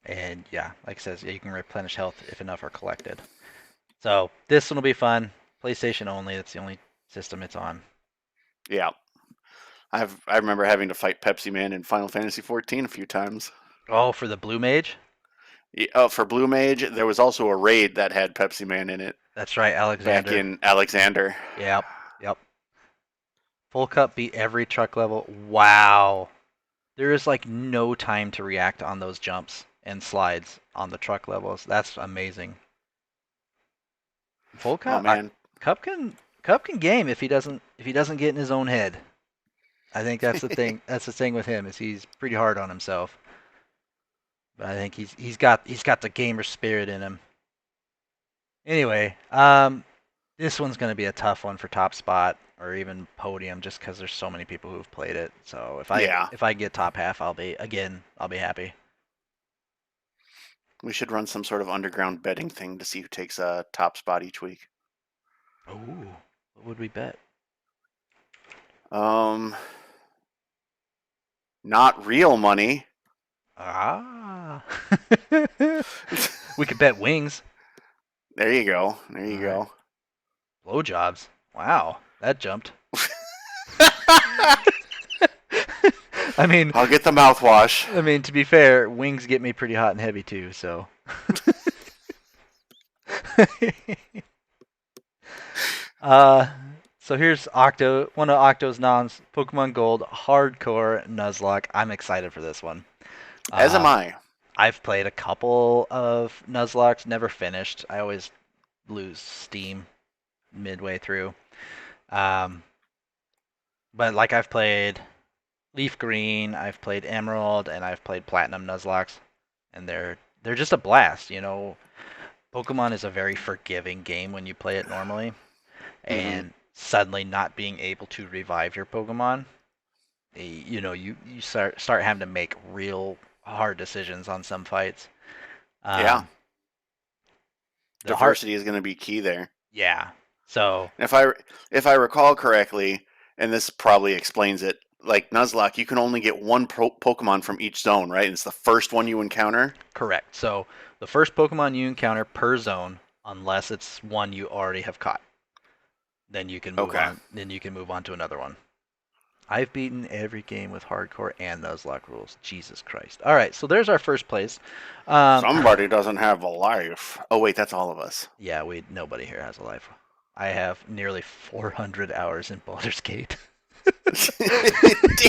and yeah, like it says, you can replenish health if enough are collected. So this one will be fun. PlayStation only. That's the only system it's on. Yeah. I remember having to fight Pepsi Man in Final Fantasy 14 a few times. Oh, for the Blue Mage? For Blue Mage, there was also a raid that had Pepsi Man in it That's right, back Alexander. in Alexander. Yep, yep. Full Cup beat every truck level. Wow. There is like no time to react on those jumps and slides on the truck levels. That's amazing. Full Oh Cup, man. Cup can game if he doesn't get in his own head. I think that's the thing. That's the thing with him is he's pretty hard on himself. But I think he's got the gamer spirit in him. Anyway, this one's going to be a tough one for top spot or even podium just because there's so many people who've played it. So if I Yeah. if I get top half, I'll be happy. We should run some sort of underground betting thing to see who takes a top spot each week. Ooh, what would we bet? Um, not real money. Ah, we could bet wings. There you go. There All you right, go. blowjobs. Wow, that jumped. I mean, I'll get the mouthwash. to be fair, wings get me pretty hot and heavy too. So. Uh, so here's one of Octo's nons, Pokemon Gold Hardcore Nuzlocke. I'm excited for this one. As am Uh, I. I've played a couple of Nuzlocks, never finished. I always lose steam midway through. Um, but like I've played Leaf Green, I've played Emerald, and I've played Platinum Nuzlocks, and they're just a blast. Pokemon is a very forgiving game when you play it normally, Hmm. and suddenly not being able to revive your Pokemon, you start having to make real hard decisions on some fights. Yeah, Um, the hard, diversity is going to be key there. yeah. So If I recall correctly, and this probably explains it, like Nuzlocke, you can only get one Pokemon from each zone, right? And it's the first one you encounter. correct. So the first Pokemon you encounter per zone, unless it's one you already have caught, then you can move Okay. on. Then you can move on to another one. I've beaten every game with hardcore and Nuzlocke rules. Jesus Christ. All right, so there's our first place. Um, Somebody doesn't have a life. Oh wait, that's all of us. yeah, we nobody here has a life. I have nearly 400 hours in Baldur's Gate.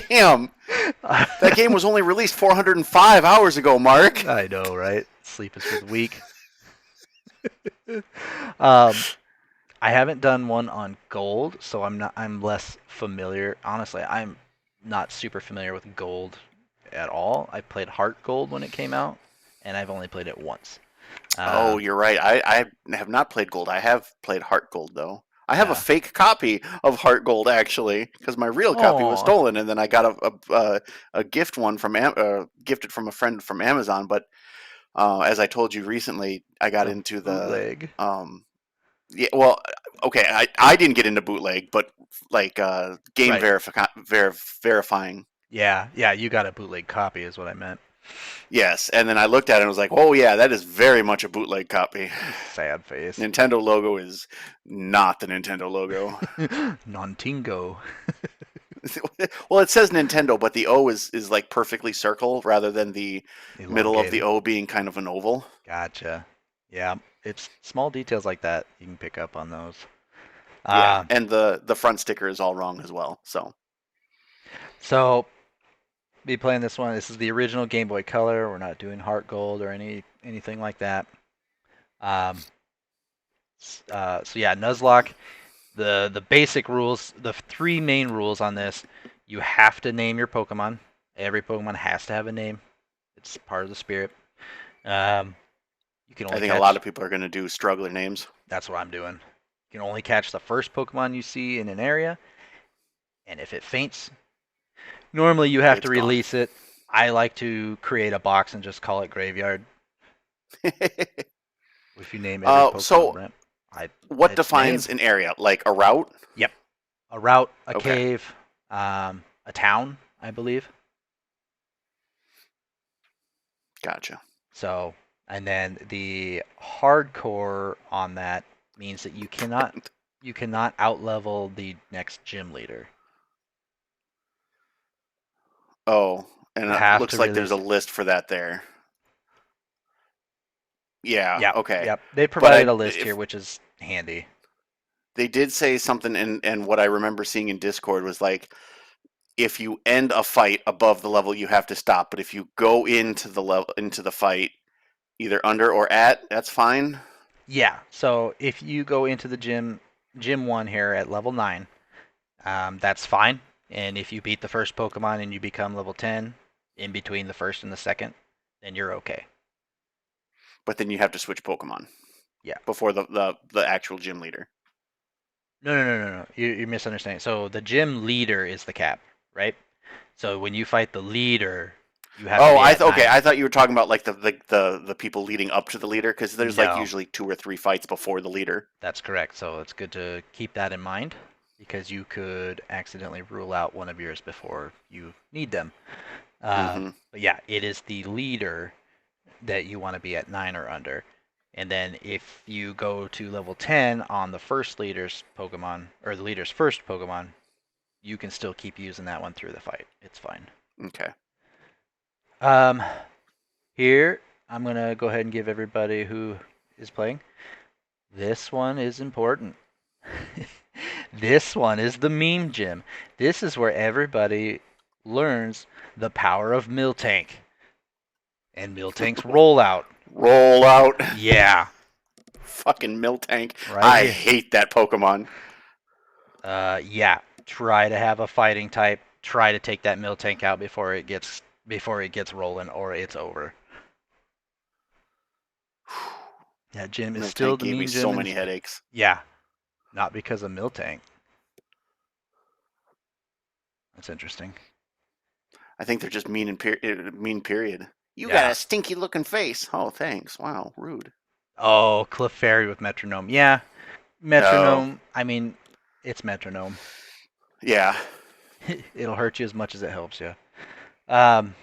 Damn, that game was only released 405 hours ago, Mark. I know, right? Sleep is for the weak. Um, I haven't done one on gold, so I'm less familiar. Honestly, I'm not super familiar with gold at all. I played Heart Gold when it came out, and I've only played it once. Oh, Um, you're right. I have not played Gold. I have played Heart Gold though. I have a yeah. fake copy of Heart Gold actually, because my real copy was Oh, stolen, and then I got a gift one from gifted from a friend from Amazon. But as I told you recently, I got the into the bootleg. yeah. Well, okay, I didn't get into bootleg, but like game Right. verifying. Yeah, yeah, you got a bootleg copy is what I meant. Yes, and then I looked at it and was like, oh yeah, that is very much a bootleg copy. Sad face. Nintendo logo is not the Nintendo logo. Nontingo. Well, it says Nintendo, but the O is like perfectly circle rather than the middle of the Elongated. O being kind of an oval. Gotcha. Yeah, it's small details like that you can pick up on those. Yeah, Uh, and the front sticker is all wrong as well. So so be playing this one. This is the original Game Boy Color. We're not doing Heart Gold or anything like that. Um, so yeah, Nuzlocke. The basic rules, the three main rules on this, you have to name your Pokemon. Every Pokemon has to have a name. It's part of the spirit. Um, you can I only think a lot catch. of people are going to do struggler names. That's what I'm doing. You can only catch the first Pokemon you see in an area, and if it faints, normally you have to It's gone. release it. I like to create a box and just call it Graveyard. If you name every Pokemon So ramp, I what it's defines named. an area? Like a route? Yep, a route, a Okay, cave, a town, I believe. gotcha. So, and then the hardcore on that means that you cannot outlevel the next gym leader. Oh, and You it have to looks like there's a release it. list for that there. Yeah, Yep, okay. yep. They But provided I a list here, if which is handy. they did say something, and what I remember seeing in Discord was like, if you end a fight above the level, you have to stop. But if you go into the level into the fight, either under or at, that's fine. Yeah. So if you go into the gym one here at level 9, that's fine. And if you beat the first Pokemon and you become level 10 in between the first and the second, then you're okay. But then you have to switch Pokemon Yeah. before the actual gym leader. No, no, no, no, no. You're misunderstanding. So the gym leader is the cap, right? So when you fight the leader, you have to Oh, be at okay. 9. I thought you were talking about like the people leading up to the leader, because there's like No, usually two or three fights before the leader. that's correct. So it's good to keep that in mind because you could accidentally rule out one of yours before you need them. Mm-hmm. But yeah, it is the leader that you want to be at 9 or under. And then if you go to level 10 on the first leader's Pokemon, or the leader's first Pokemon, you can still keep using that one through the fight. It's fine. Okay. Um, Here, I'm going to go ahead and give everybody who is playing. This one is important. This one is the meme gym. This is where everybody learns the power of Miltank and Miltank's rollout. Roll out. Yeah, Fucking Miltank. right I here. hate that Pokemon. Yeah. Try to have a fighting type. Try to take that Miltank out before it gets rolling, or it's over. That gym is still Miltank the gave me meme so gym, and many headaches. yeah, not because of Miltank. That's interesting. I think they're just mean and mean. Period. You got Yeah. a stinky looking face. Oh, thanks. Wow, rude. Oh, Clefairy with metronome. Yeah, Oh, metronome. I mean, it's metronome. yeah. It'll hurt you as much as it helps you. Um,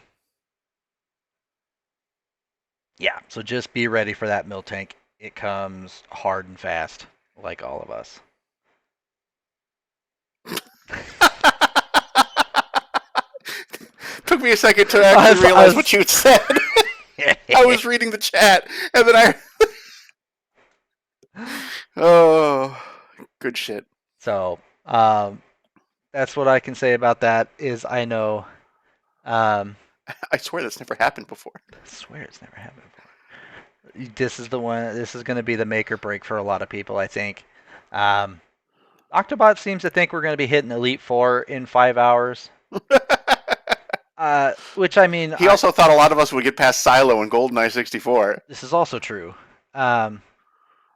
yeah. So just be ready for that mill tank. It comes hard and fast, like all of us. Took me a second to I actually was, I realize was what you said. I was reading the chat, and then I. Oh, good shit. so that's what I can say about that. Is I know. Um, I swear that's never happened before. I swear it's never happened before. This is the one. This is going to be the make or break for a lot of people. I think. Um, Octobot seems to think we're going to be hitting Elite Four in 5 hours. Which I mean, He also thought a lot of us would get past Silo and GoldenEye 64. this is also true. Um,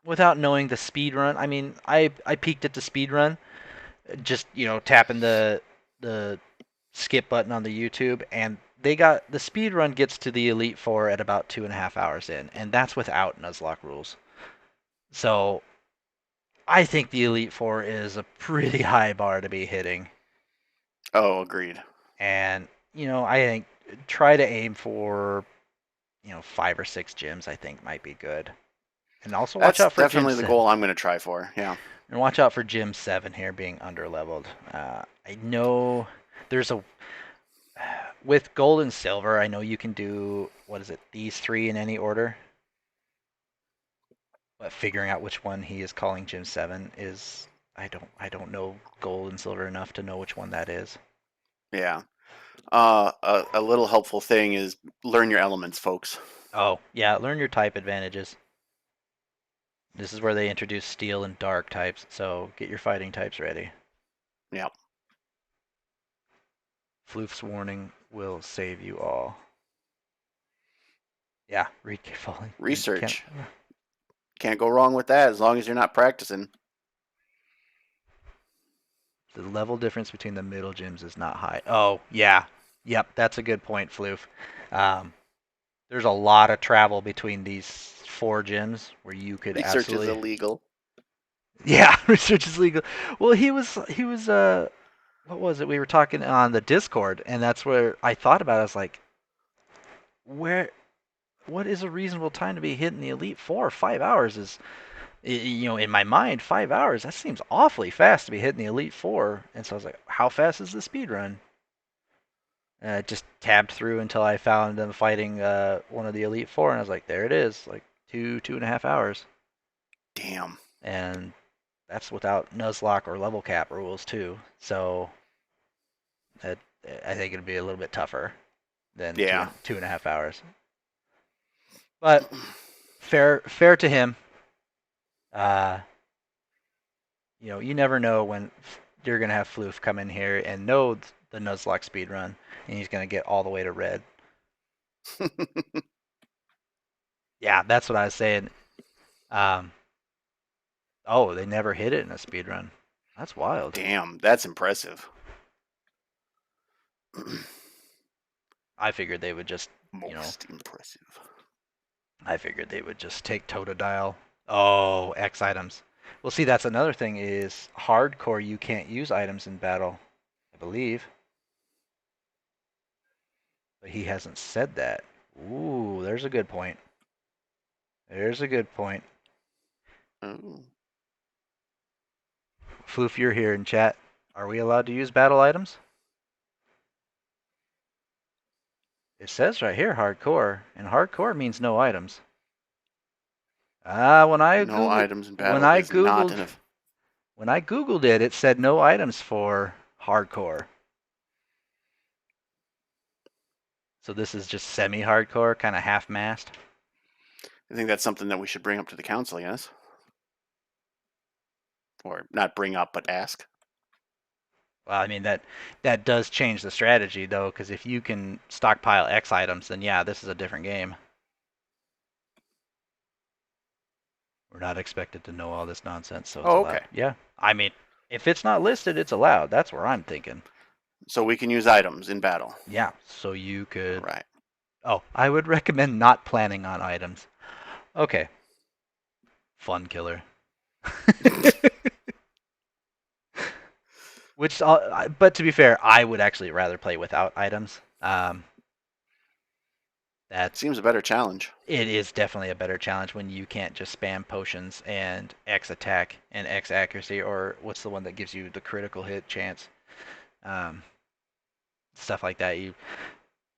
without knowing the speed run, I mean, I peeked at the speed run, just tapping the skip button on the YouTube, and they got the speed run gets to the Elite Four at about 2.5 hours in, and that's without Nuzlocke rules. So I think the Elite Four is a pretty high bar to be hitting, Oh, agreed. and I think try to aim for 5 or 6 gyms. I think might be good, and also watch That's out for Gym definitely the 7. goal I'm going to try for. Yeah. And watch out for Gym 7 here being underleveled. I know there's a with gold and silver. I know you can do what is it? These three in any order. But figuring out which one he is calling Gym 7 is I don't know gold and silver enough to know which one that is. Yeah. A little helpful thing is learn your elements, folks. Oh yeah, learn your type advantages. This is where they introduce steel and dark types. So get your fighting types ready. Yeah. Floof's warning will save you all. Yeah, read carefully. Can't. Research. Can't go wrong with that as long as you're not practicing. The level difference between the middle gyms is not high. Oh, yeah. Yep, that's a good point, Floof. Um, there's a lot of travel between these 4 gyms where you could Research is absolutely. illegal. Yeah, research is legal. Well, he was what was it? We were talking on the Discord, and that's where I thought about it. I was like, where what is a reasonable time to be hitting the Elite Four? 5 hours is in my mind, 5 hours, that seems awfully fast to be hitting the Elite Four. And so I was like, how fast is the speed run? Just tabbed through until I found them fighting one of the Elite Four, and I was like, there it is, like 2.5 hours. Damn. And that's without Nuzlocke or level cap rules too. So that I think it'd be a little bit tougher than Yeah. 2.5 hours. But fair to him. Uh, you never know when you're gonna have Floof come in here and know the Nuzlocke speed run, and he's gonna get all the way to red. Yeah, that's what I was saying. Um, oh, they never hit it in a speed run. That's wild. Damn, that's impressive. I figured they would just, Most impressive. I figured they would just take Totodile. Oh, X items. Well, see, that's another thing is hardcore. You can't use items in battle, I believe. But he hasn't said that. Ooh, there's a good point. There's a good point. Oh. Floof, you're here in chat. Are we allowed to use battle items? It says right here hardcore, and hardcore means no items. When I No googled items in when battle I is not googled enough. when I googled it, it said no items for hardcore. So this is just semi-hardcore, kind of half-mast. I think that's something that we should bring up to the council, yes? Or not bring up, but ask. Well, I mean that does change the strategy though, because if you can stockpile X items, then yeah, this is a different game. We're not expected to know all this nonsense, so it's Oh, allowed. okay. Yeah, I mean, if it's not listed, it's allowed. That's where I'm thinking. So we can use items in battle. Yeah, so you All could right. Oh, I would recommend not planning on items. Okay, fun killer. But to be fair, I would actually rather play without items. That Seems a better challenge. it is definitely a better challenge when you can't just spam potions and X attack and X accuracy, or what's the one that gives you the critical hit chance, um, stuff like that.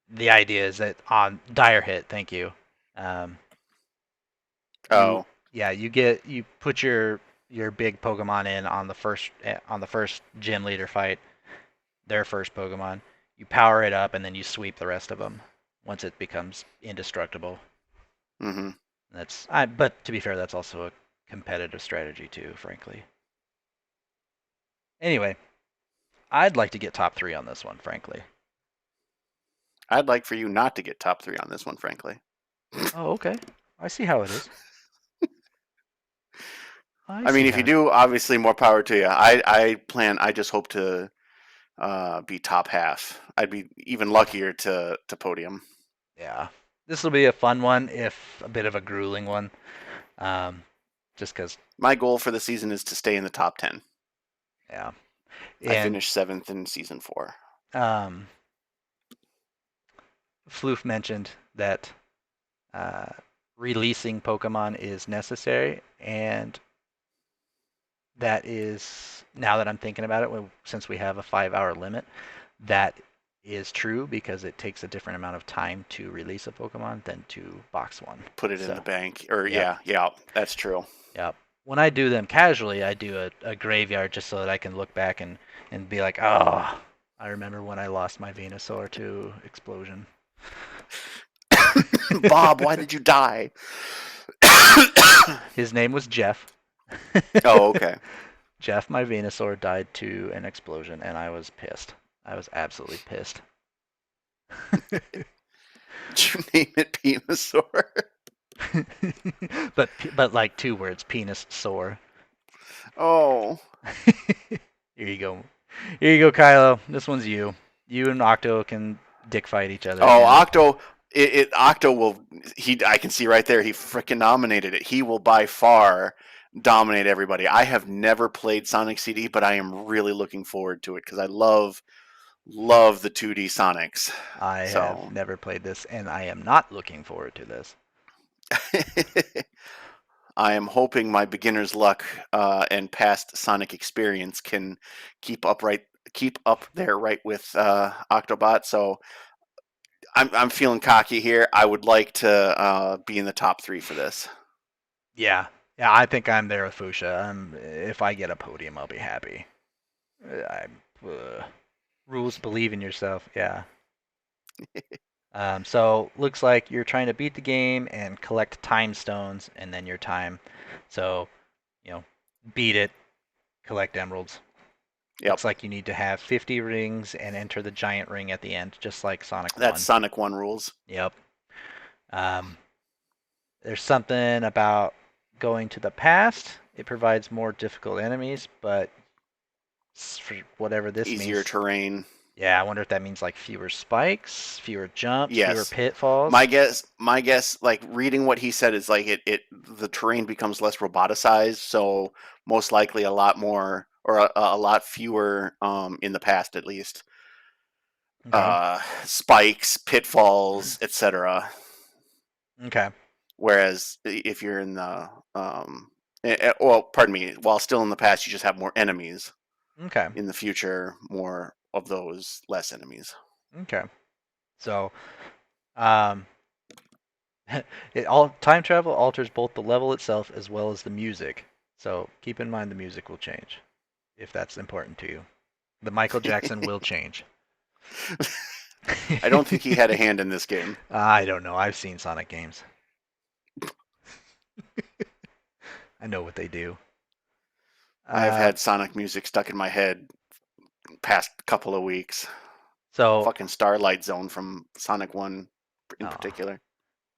The idea is that on dire hit, thank you, um, you Oh. yeah you put your big Pokemon in on the first gym leader fight, their first Pokemon. You power it up and then you sweep the rest of them once it becomes indestructible. Mm-hmm. But to be fair, that's also a competitive strategy too, frankly. Anyway, I'd like to get top three on this one, frankly. I'd like for you not to get top 3 on this one, frankly. Oh, okay. I see how it is. I I mean, see if how you it is. do, obviously more power to you. I just hope to be top half. I'd be even luckier to podium. Yeah. This will be a fun one, if a bit of a grueling one. Um, just because, My goal for the season is to stay in the top 10. yeah. I And finished 7th in season 4. um, Floof mentioned that uh, releasing Pokemon is necessary, and that is, now that I'm thinking about it, since we have a 5 hour limit, that is true because it takes a different amount of time to release a Pokemon than to box one. Put it in So, the bank. Or, yep, yeah, that's true. yep. When I do them casually, I do a graveyard just so that I can look back and be like, oh, I remember when I lost my Venusaur to Explosion. Bob, why did you die? His name was Jeff. Oh, okay. Jeff, my Venusaur, died to an explosion, and I was pissed. I was absolutely pissed. Did you name it Venusaur? but like 2 words, penis sore. Oh. Here you go. Here you go, Kylo. This one's you. You and Octo can dick fight each other Oh, again. Octo will I can see right there he freaking nominated it. He will by far dominate everybody. I have never played Sonic CD, but I am really looking forward to it because I love the 2D Sonics. I have So never played this, and I am not looking forward to this. I am hoping my beginner's luck and past Sonic experience can keep up right keep up there right with Octobot. So I'm feeling cocky here. I would like to be in the top 3 for this. Yeah, yeah, I think I'm there with Fuchsia. If I get a podium, I'll be happy. I rules, believe in yourself. Yeah. So looks like you're trying to beat the game and collect time stones, and then your time. So you know, beat it, collect emeralds. Yep. Looks like you need to have 50 rings and enter the giant ring at the end, just like Sonic That's 1. Sonic 1 rules. Yep. Um, there's something about going to the past. It provides more difficult enemies, but for whatever this Easier means, terrain. yeah, I wonder if that means like fewer spikes, fewer jumps, fewer Yes. pitfalls. My guess, like reading what he said is like the terrain becomes less roboticized, so most likely a lot more or a lot fewer in the past at least. Okay. Spikes, pitfalls, etc. Okay. Whereas if you're in the well, pardon me, while still in the past, you just have more enemies. Okay. In the future, more of those, less enemies. Okay. So, um, all time travel alters both the level itself as well as the music. So keep in mind the music will change if that's important to you. The Michael Jackson will change. I don't think he had a hand in this game. I don't know. I've seen Sonic games. I know what they do. I have Uh, had Sonic music stuck in my head past couple of weeks. so, Fucking Starlight Zone from Sonic 1 in oh, particular.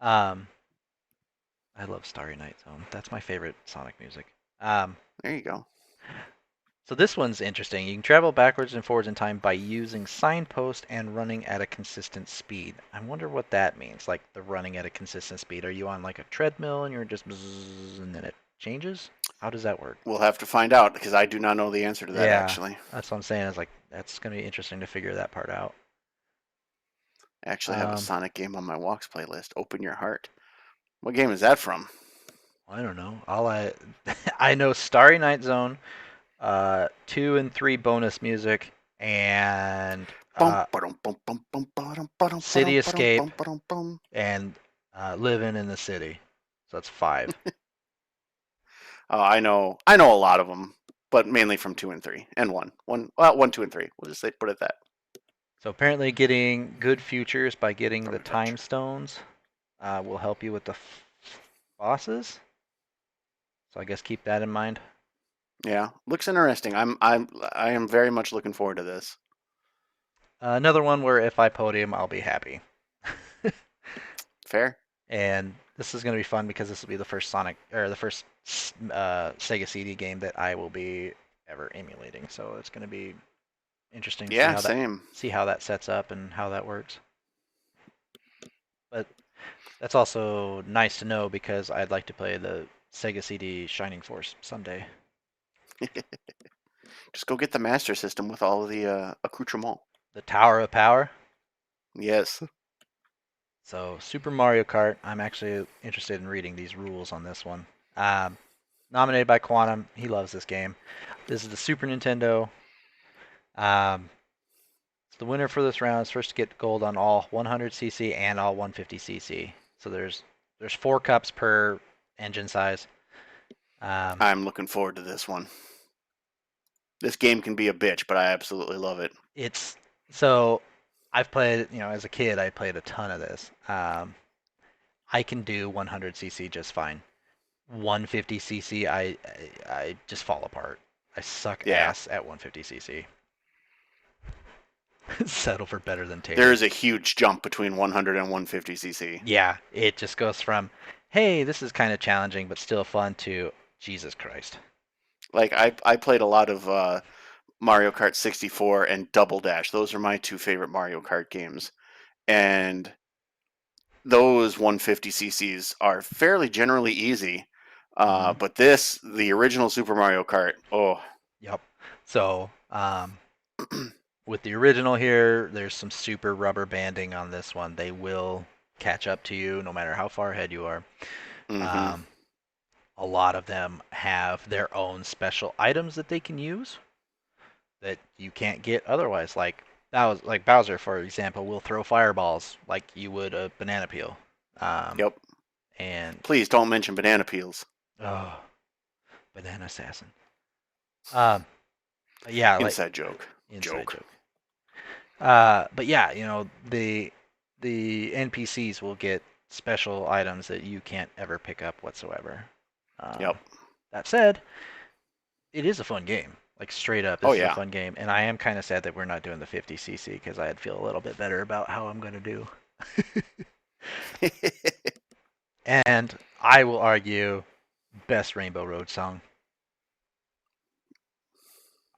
um, I love Starry Night Zone. That's my favorite Sonic music. Um, There you go. So this one's interesting. You can travel backwards and forwards in time by using signposts and running at a consistent speed. I wonder what that means, like the running at a consistent speed. Are you on like a treadmill and you're just bzzz and then it changes? How does that work? We'll have to find out because I do not know the answer to that Yeah, actually. that's what I'm saying. Is like that's gonna be interesting to figure that part out. I actually have a Um, Sonic game on my walks playlist. Open Your Heart. What game is that from? I don't know. All I I know Starry Night Zone, 2 and 3 bonus music, and Bum, ba-dum, bum, bum, bum, ba-dum, ba-dum, ba-dum, City ba-dum, Escape bum, ba-dum, bum. and Living in the City. So that's 5. I know a lot of them, but mainly from 2 and 3 and well, 1, 2, and 3. We'll just say put it that. So apparently, getting good futures by getting From the Adventure. time stones will help you with the bosses. So I guess keep that in mind. Yeah, looks interesting. I am very much looking forward to this. Another one where if I podium, I'll be happy. Fair? And this is going to be fun because this will be the first Sonic or the first Sega CD game that I will be ever emulating. So it's going to be interesting to Yeah, same. see how that sets up and how that works. But that's also nice to know because I'd like to play the Sega CD Shining Force someday. Just go get the Master System with all of the accoutrement. The Tower of Power. Yes. So Super Mario Kart. I'm actually interested in reading these rules on this one. Um, Nominated by Quantum. He loves this game. This is the Super Nintendo. Um, the winner for this round is first to get gold on all 100cc and all 150cc. So there's 4 cups per engine size. Um, I'm looking forward to this one. This game can be a bitch, but I absolutely love it. it's so I've played, as a kid, I played a ton of this. I can do 100cc just fine. 150cc, I just fall apart. I suck Yeah. ass at 150cc. Settle for better than There Tater. is a huge jump between 100 and 150cc. Yeah, it just goes from, hey, this is kind of challenging but still fun to Jesus Christ. Like I played a lot of Mario Kart 64 and Double Dash. Those are my two favorite Mario Kart games. And those 150cc's are fairly generally easy. Mm-hmm. But the original Super Mario Kart, oh, Yep. So, with the original here, there's some super rubber banding on this one. They will catch up to you no matter how far ahead you are. mm-hmm, Um, a lot of them have their own special items that they can use that you can't get otherwise. Like Bowser, for example, will throw fireballs like you would a banana peel. Um, yep. and Please don't mention banana peels. oh, banana assassin. Um, yeah, like Inside joke. inside Joke. joke. But yeah, the NPCs will get special items that you can't ever pick up whatsoever. Yep. That said, it is a fun game. Like straight up, Oh this is a yeah. fun game, and I am kind of sad that we're not doing the 50cc because I'd feel a little bit better about how I'm gonna do. And I will argue, best Rainbow Road song.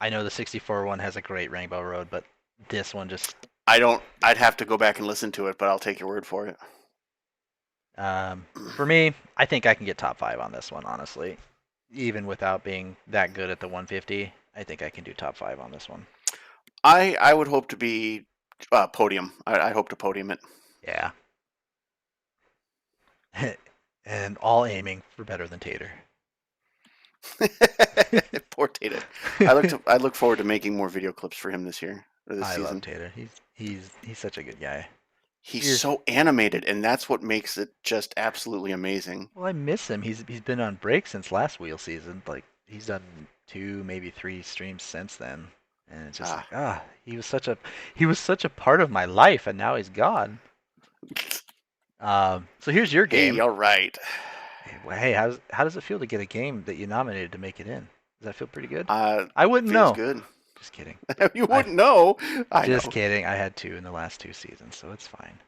I know the 64 one has a great Rainbow Road, but this one just I don't. I'd have to go back and listen to it, but I'll take your word for it. for me, I think I can get top 5 on this one, honestly. Even without being that good at the 150, I think I can do top 5 on this one. I would hope to be podium. I hope to podium it. Yeah. And all aiming for better than Tater. Poor Tater. I look forward to making more video clips for him this year or this I love season. Tater. He's such a good guy. He's Here's so animated, and that's what makes it just absolutely amazing. Well, I miss him. He's been on break since last wheel season. Like he's done 2, maybe 3 streams since then. And it's just like, Ah, he was such a part of my life, and now he's gone. So here's your hey, game. all right. Hey, how does it feel to get a game that you nominated to make it in? Does that feel pretty good? Uh, I wouldn't feels know. good. Just kidding. You I wouldn't know. I just know. kidding. I had 2 in the last 2 seasons, so it's fine.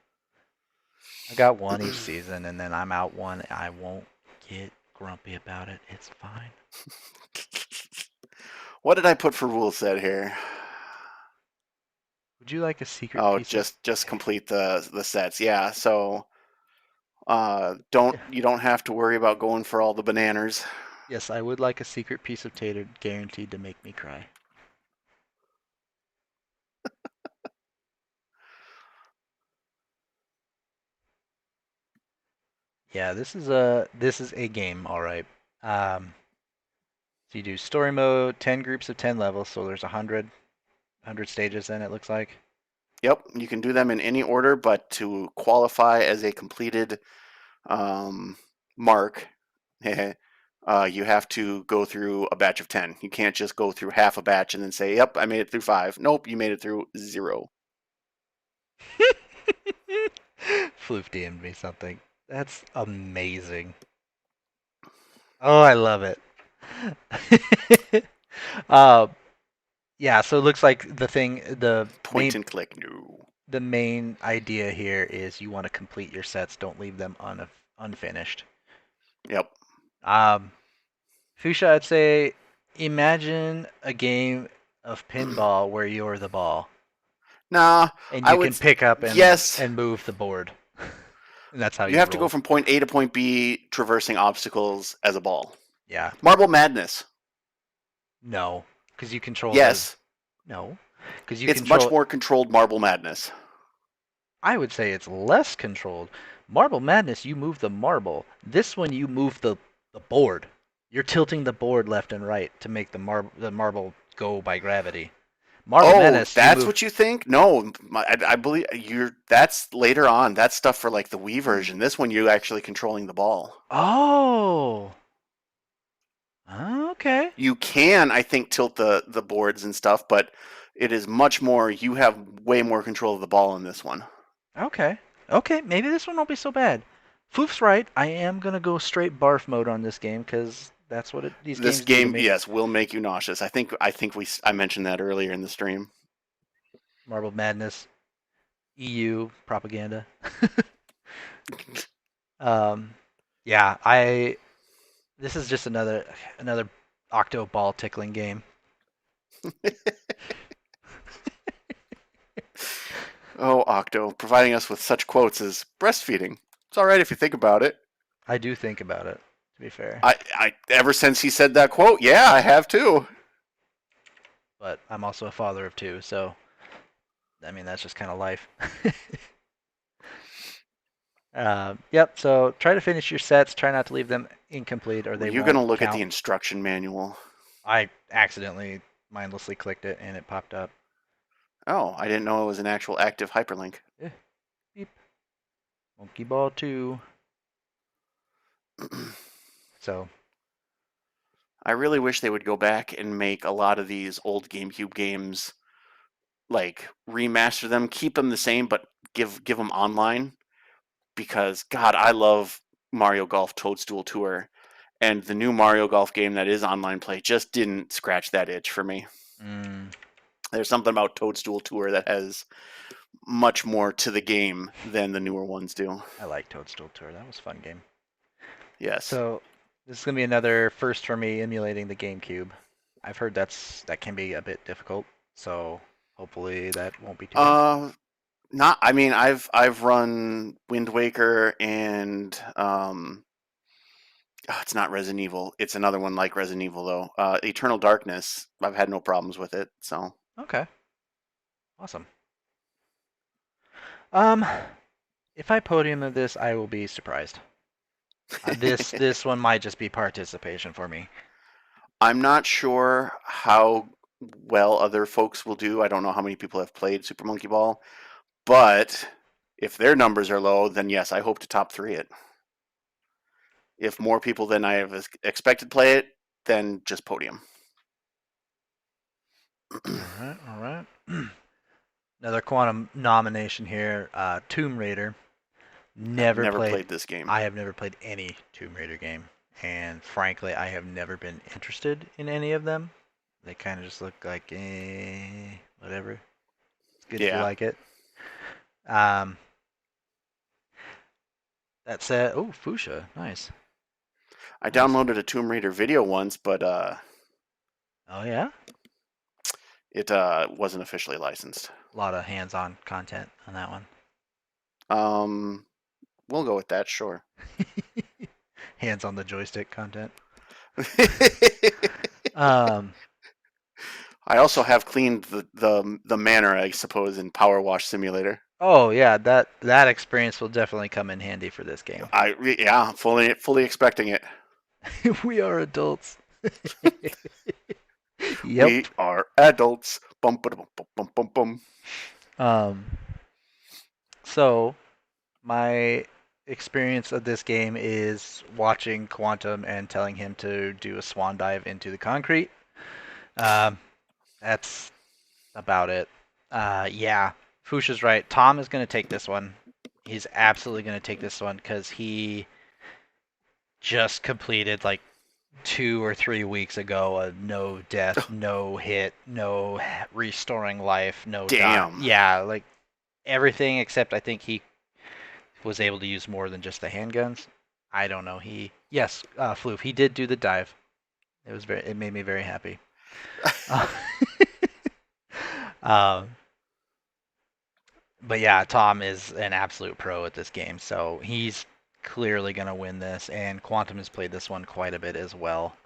I got 1 each season, and then I'm out 1. I won't get grumpy about it. It's fine. What did I put for rule set here? Would you like a secret Oh, piece of? just complete the sets. Yeah. So don't Yeah. you don't have to worry about going for all the bananas. Yes, I would like a secret piece of tater guaranteed to make me cry. Yeah, this is a game, all right. So you do story mode, 10 groups of 10 levels, so there's 100 stages then it looks like. Yep, you can do them in any order, but to qualify as a completed um, mark, you have to go through a batch of 10. You can't just go through half a batch and then say, "Yep, I made it through 5." Nope, you made it through 0. Floof DM'd me something. That's amazing. Oh, I love it. uh, yeah, so it looks like Point and click. No. the main idea here is you want to complete your sets, don't leave them unfinished. Yep. Um, Fusha, I'd say imagine a game of pinball where you're the ball Nah, and I you would. can pick up Yes, and move the board. And that's how you you have to go roll. from point A to point B, traversing obstacles as a ball. Yeah. Marble Madness. No, because you control the Yes, no, because you it's much control. more controlled Marble Madness. I would say it's less controlled. Marble Madness, you move the marble. This one, you move the board. You're tilting the board left and right to make the marble go by gravity. Marble Oh, Madness, you that's move. what you think? No, I believe you're. That's later on. That's stuff for like the Wii version. This one, you're actually controlling the ball. Oh, okay, You can, I think, tilt the boards and stuff, but it is much more. You have way more control of the ball in this one. okay, okay. Maybe this one won't be so bad. Foof's right. I am gonna go straight barf mode on this game because that's what these This games do to game, me. yes, will make you nauseous. I think I mentioned that earlier in the stream. Marble Madness, EU propaganda. um, yeah, I this is just another octo ball tickling game. Oh, Octo, providing us with such quotes as breastfeeding. It's all right if you think about it. I do think about it, to be fair, I ever since he said that quote, yeah, I have too. but I'm also a father of two, so I mean that's just kind of life. Yep. So try to finish your sets. Try not to leave them incomplete, or Were they you won't gonna look at the count. instruction manual? I accidentally mindlessly clicked it and it popped up. Oh, I didn't know it was an actual active hyperlink. Eh, beep. Monkey Ball 2. So, I really wish they would go back and make a lot of these old GameCube games, like remaster them, keep them the same, but give them online. Because God, I love Mario Golf Toadstool Tour, and the new Mario Golf game that is online play just didn't scratch that itch for me. mm, There's something about Toadstool Tour that has much more to the game than the newer ones do. I like Toadstool Tour. That was a fun game. Yes. So, this is gonna be another first for me emulating the GameCube. I've heard that can be a bit difficult. So, hopefully that won't be too bad. Uh, not. I mean, I've run Wind Waker and it's not Resident Evil. It's another one like Resident Evil though. Eternal Darkness. I've had no problems with it. So Okay. Awesome. Um, if I podium of this, I will be surprised. This one might just be participation for me. I'm not sure how well other folks will do. I don't know how many people have played Super Monkey Ball, but if their numbers are low, then yes, I hope to top three it. If more people than I have expected play it, then just podium. All right, all right. Another quantum nomination here. Tomb Raider. I've Never never played. played this game. I have never played any Tomb Raider game, and frankly, I have never been interested in any of them. They kind of just look like whatever. It's good if you Yeah, like it. Um, that said, oh, Fuchsia, nice, I nice. downloaded a Tomb Raider video once, but Oh yeah. It wasn't officially licensed. A lot of hands-on content on that one. Um, we'll go with that, sure. Hands on the joystick content. Um, I also have cleaned the manor, I suppose, in Power Wash Simulator. oh yeah, that experience will definitely come in handy for this game. Yeah, fully expecting it. We are adults. Yep. We are adults. Bum bum bum bum bum bum. Um, so my experience of this game is watching Quantum and telling him to do a swan dive into the concrete. Um, that's about it. Yeah, Fuchsia's right. Tom is going to take this one. He's absolutely going to take this one because he just completed like 2 or 3 weeks ago a no death, no hit, no restoring life, no die. Damn. Yeah, like everything except I think he was able to use more than just the handguns. I don't know. Yes, Floof. He did do the dive. It made me very happy. Uh, um, but yeah, Tom is an absolute pro at this game, so he's clearly gonna win this. And Quantum has played this one quite a bit as well,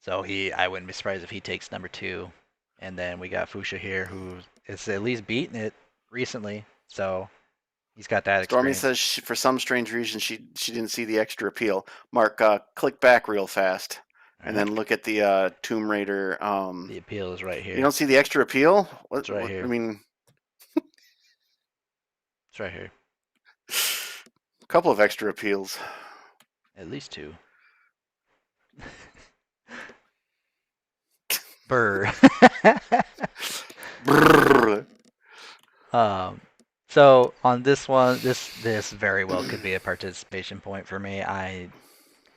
so I wouldn't be surprised if he takes number two. And then we got Fuchsia here, who is at least beaten it recently, so he's got that Stormy experience. says for some strange reason she didn't see the extra appeal. Mark, click back real fast, All and right, then look at the Tomb Raider. the appeal is right You here. don't see the extra appeal? It's right I here. mean, It's right here. a couple of extra appeals. At least two. Burr. Brrr. um, so on this one, this very well could be a participation point for me. I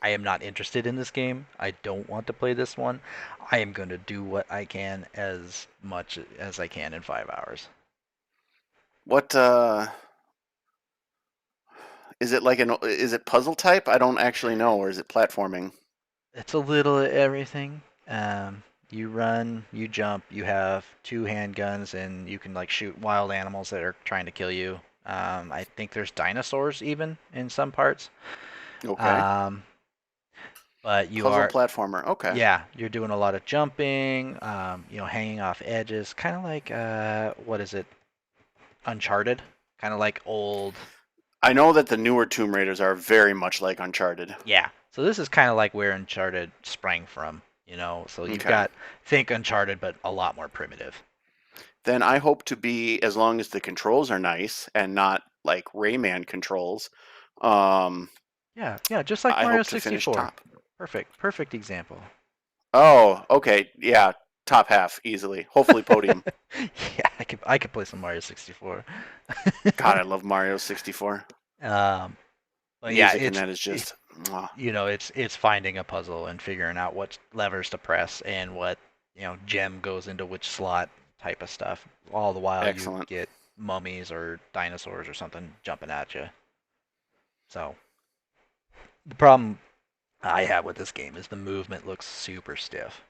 am not interested in this game. I don't want to play this one. I am going to do what I can as much as I can in 5 hours. What is it like an? Is it puzzle type? I don't actually know, or is it platforming? It's a little of everything. You run, you jump, you have two handguns, and you can like shoot wild animals that are trying to kill you. I think there's dinosaurs even in some parts. Okay, Um, but you puzzle are, platformer. Okay, yeah, you're doing a lot of jumping, hanging off edges, kind of like what is it? Uncharted, kind of like old. I know that the newer Tomb Raiders are very much like Uncharted. Yeah. So this is kind of like where Uncharted sprang from, you know. So you've Okay, got think Uncharted, but a lot more primitive. then I hope to be as long as the controls are nice and not like Rayman controls. Um, Yeah, yeah, just like I Mario hope to finish 64. top. Perfect, perfect example. Oh, okay, yeah, top half easily. Hopefully podium. Yeah, I could play some Mario 64. God, I love Mario 64. um, but yeah, Music in that is just mwah. it's finding a puzzle and figuring out what levers to press and what gem goes into which slot type of stuff. All the while you Excellent. get mummies or dinosaurs or something jumping at you. So the problem I have with this game is the movement looks super stiff,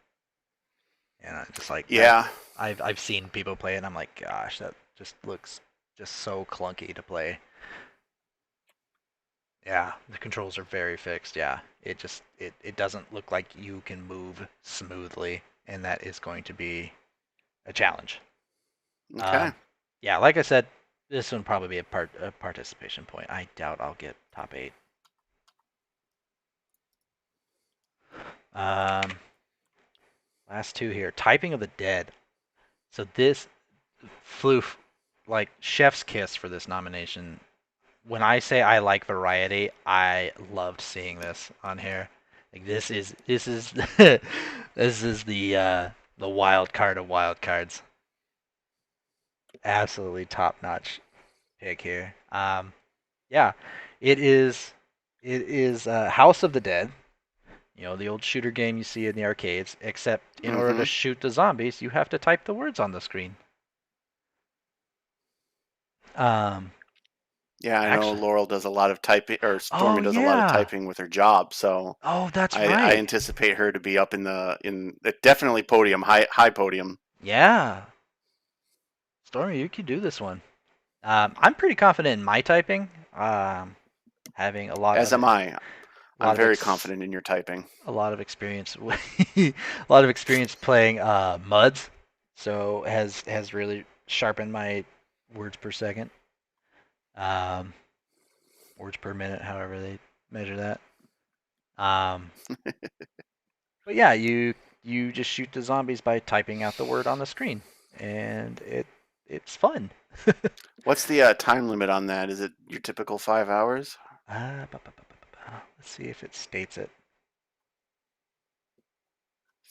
and I just like that. Yeah, I've seen people play it, and I'm like, gosh, that just looks just so clunky to play. Yeah, the controls are very fixed. Yeah, it doesn't look like you can move smoothly, and that is going to be a challenge. okay. Um, yeah, like I said, this one probably be a participation point. I doubt I'll get top 8. Um, last two here. Typing of the Dead. So this flew like chef's kiss for this nomination. When I say I like variety, I loved seeing this on here. Like this is this is the wild card of wild cards. Absolutely top notch pick here. Yeah, it is House of the Dead. The old shooter game you see in the arcades. Except in order to Mm-hmm. shoot the zombies, you have to type the words on the screen. Um, Yeah, I know actually, Laurel does a lot of typing, or oh Stormy does a lot of yeah. typing with her job, so Oh, that's I right. anticipate her to be up in definitely podium, high podium. Yeah, Stormy, you could do this one. I'm pretty confident in my typing. Having As am I. a I'm lot of very confident in your typing. a lot of experience a lot of experience playing muds, so has really sharpened my words per second, um, words per minute, however they measure that. Um, but yeah, you just shoot the zombies by typing out the word on the screen, and it's fun. What's the time limit on that? Is it your typical 5 hours? Let's see if it states it.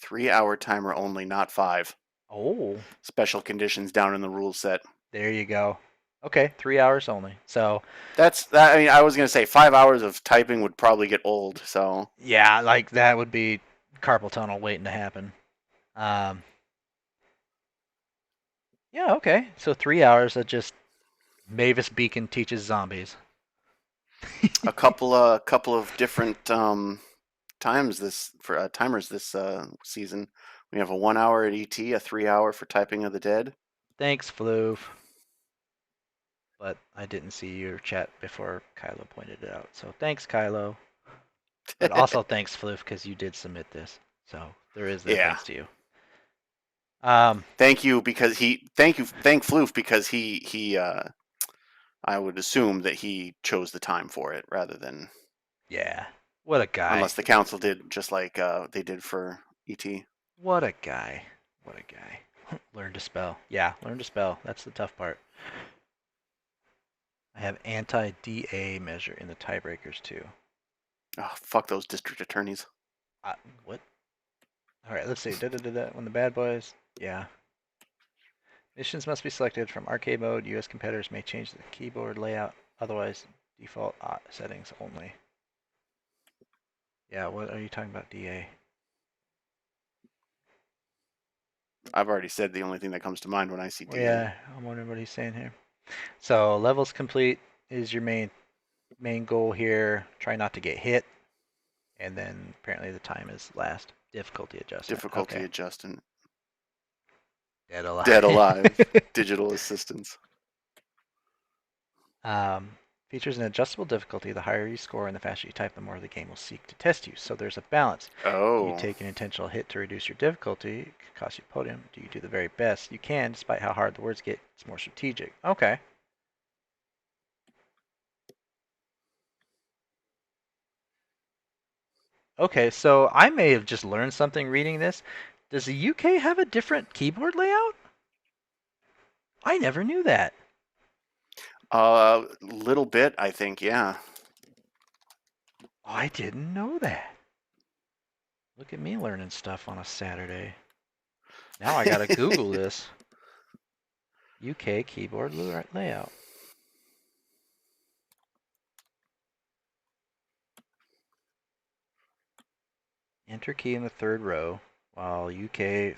3 hour timer only, not five. Oh, Special conditions down in the rule set. there you go. Okay, 3 hours only. So That's that. I mean, I was gonna say 5 hours of typing would probably get old. So yeah, like that would be carpal tunnel waiting to happen. Um, yeah, okay. So 3 hours of just Mavis Beacon teaches zombies. a couple of different times this for timers this season. We have a 1 hour at ET, a 3 hour for typing of the dead. Thanks, Floof. But I didn't see your chat before Kylo pointed it out. So thanks, Kylo. But also thanks, Floof, because you did submit this. So there is that Yeah. thanks to you. Um, Thank you because thank Floof because he I would assume that he chose the time for it rather than yeah. What a guy. unless the council did just like they did for ET. What a guy. What a guy. Learn to spell. Yeah, learn to spell. That's the tough part. I have anti-DA measure in the tiebreakers too. Oh, fuck those district attorneys. Uh, what? All right, let's see. Da-da-da-da. When the bad boys. Yeah. Missions must be selected from arcade mode. US competitors may change the keyboard layout. Otherwise, default settings only. Yeah, what are you talking about, DA? I've already said the only thing that comes to mind when I see Well, DA. yeah, I'm wondering what he's saying here. So levels complete is your main goal here. Try not to get hit, and then apparently the time is last. Difficulty adjustment. Difficulty Okay. adjustment. Dead Dead alive. alive. Digital assistance. um, features an adjustable difficulty. The higher you score and the faster you type, the more the game will seek to test you. So there's a balance. Do you Oh. take an intentional hit to reduce your difficulty? It could cost you a podium. Do you do the very best you can, despite how hard the words get? It's more strategic. Okay. Okay, so I may have just learned something reading this. Does the UK have a different keyboard layout? I never knew that. Little bit, I think, yeah. I didn't know that. Look at me learning stuff on a Saturday. Now I gotta Google this. UK keyboard layout. Enter key in the third row, while UK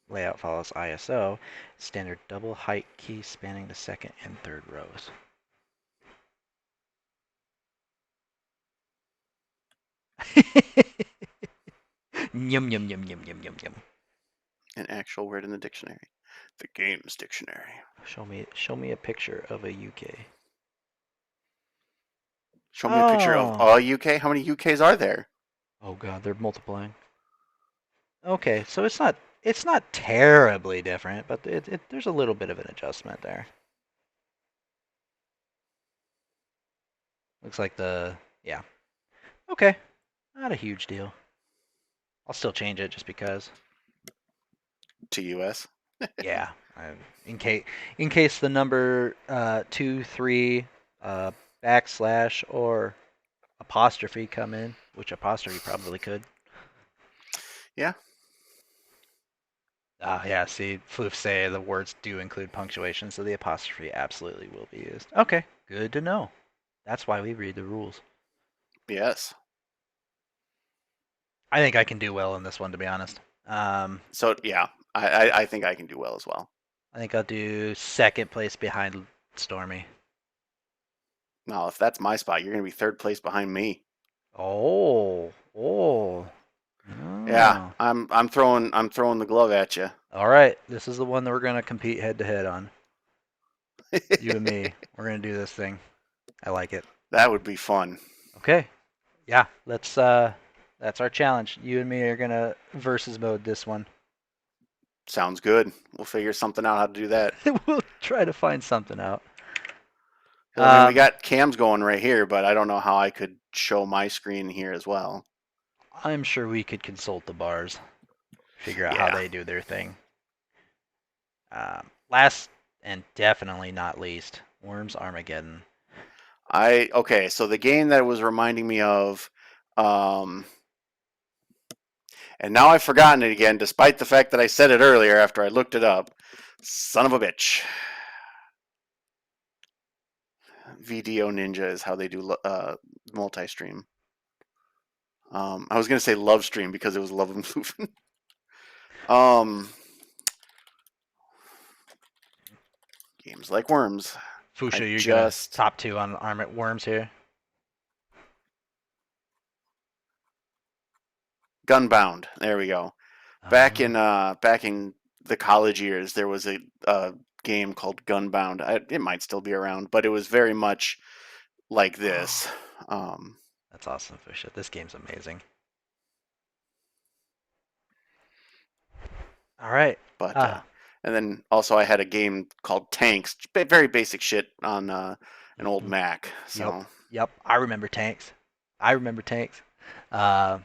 layout follows ISO. Standard double height key spanning the second and third rows. Yum yum yum yum yum yum yum. An actual word in the dictionary. The games dictionary. Show me a picture of a UK. Show me a picture of Oh. a UK. How many UKs are there? Oh god, they're multiplying. Okay, so it's not terribly different, but there's a little bit of an adjustment there. Looks like yeah. Okay, not a huge deal. I'll still change it just because. To US. Yeah, in case the number 2, 3, uh, backslash or apostrophe come in, which apostrophe probably could. Yeah. Yeah, see, Floof say the words do include punctuation, so the apostrophe absolutely will be used. Okay, good to know. That's why we read the rules. Yes. I think I can do well in this one, to be honest. So yeah, I think I can do well as well. I think I'll do second place behind Stormy. Now, if that's my spot, you're gonna be third place behind me. Oh, Yeah, Oh. I'm throwing the glove at you. All right. This is the one that we're gonna compete head to head on. You and me. We're gonna do this thing. I like it. That would be fun. Okay. Yeah. Let's. That's our challenge. You and me are gonna versus mode this one. Sounds good. We'll figure something out how to do that. We'll try to find something out. Because I mean, we Um, got cams going right here, but I don't know how I could show my screen here as well. I'm sure we could consult the bars, figure out how Yeah. they do their thing. Last and definitely not least, Worms Armageddon. Okay, so the game that it was reminding me of, um, and now I've forgotten it again, despite the fact that I said it earlier after I looked it up. Son of a bitch. VDO Ninja is how they do multi-stream. I was gonna say love stream because it was love and moving. um, Games like Worms. I Fusha, you're gonna just top two on Armored Worms here. Gunbound. There we go. Uh, Back in the college years, there was a game called Gunbound. It might still be around, but it was very much like this. Um, that's awesome, Fusha. This game's amazing. All right. but Ah, and then also I had a game called Tanks, very basic shit on an old mm-hmm. Mac. Yep. So Yep. I remember tanks. I remember tanks. Uh,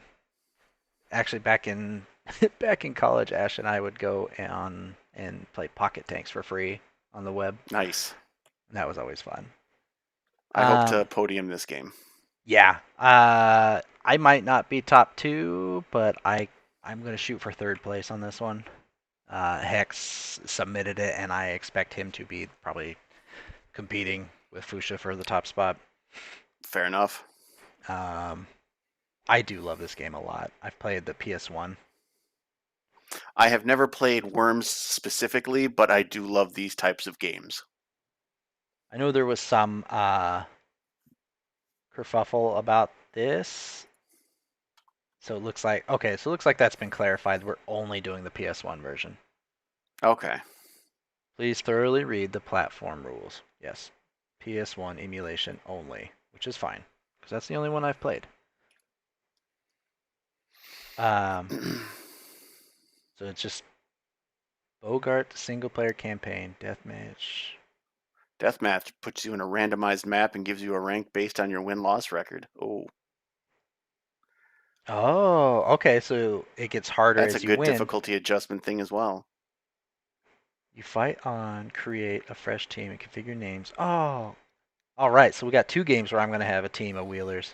actually, back in back in college, Ash and I would go on and play Pocket Tanks for free on the web. nice. And that was always fun. I hope to Um, podium this game. yeah. I might not be top two, but I'm gonna shoot for third place on this one. Hex submitted it, and I expect him to be probably competing with Fusha for the top spot. Fair enough. Um, I do love this game a lot. I've played the PS1. I have never played Worms specifically, but I do love these types of games. I know there was some kerfuffle about this, so it looks like okay. So it looks like that's been clarified. We're only doing the PS1 version. Okay. Please thoroughly read the platform rules. Yes, PS1 emulation only, which is fine because that's the only one I've played. Um, so it's just Bogart single player campaign deathmatch. Deathmatch puts you in a randomized map and gives you a rank based on your win-loss record. Oh, Oh, okay. So it gets harder that's a as you good win. difficulty adjustment thing as well. You fight on, create a fresh team, and configure names. Oh, all right. So we got two games where I'm going to have a team of wheelers.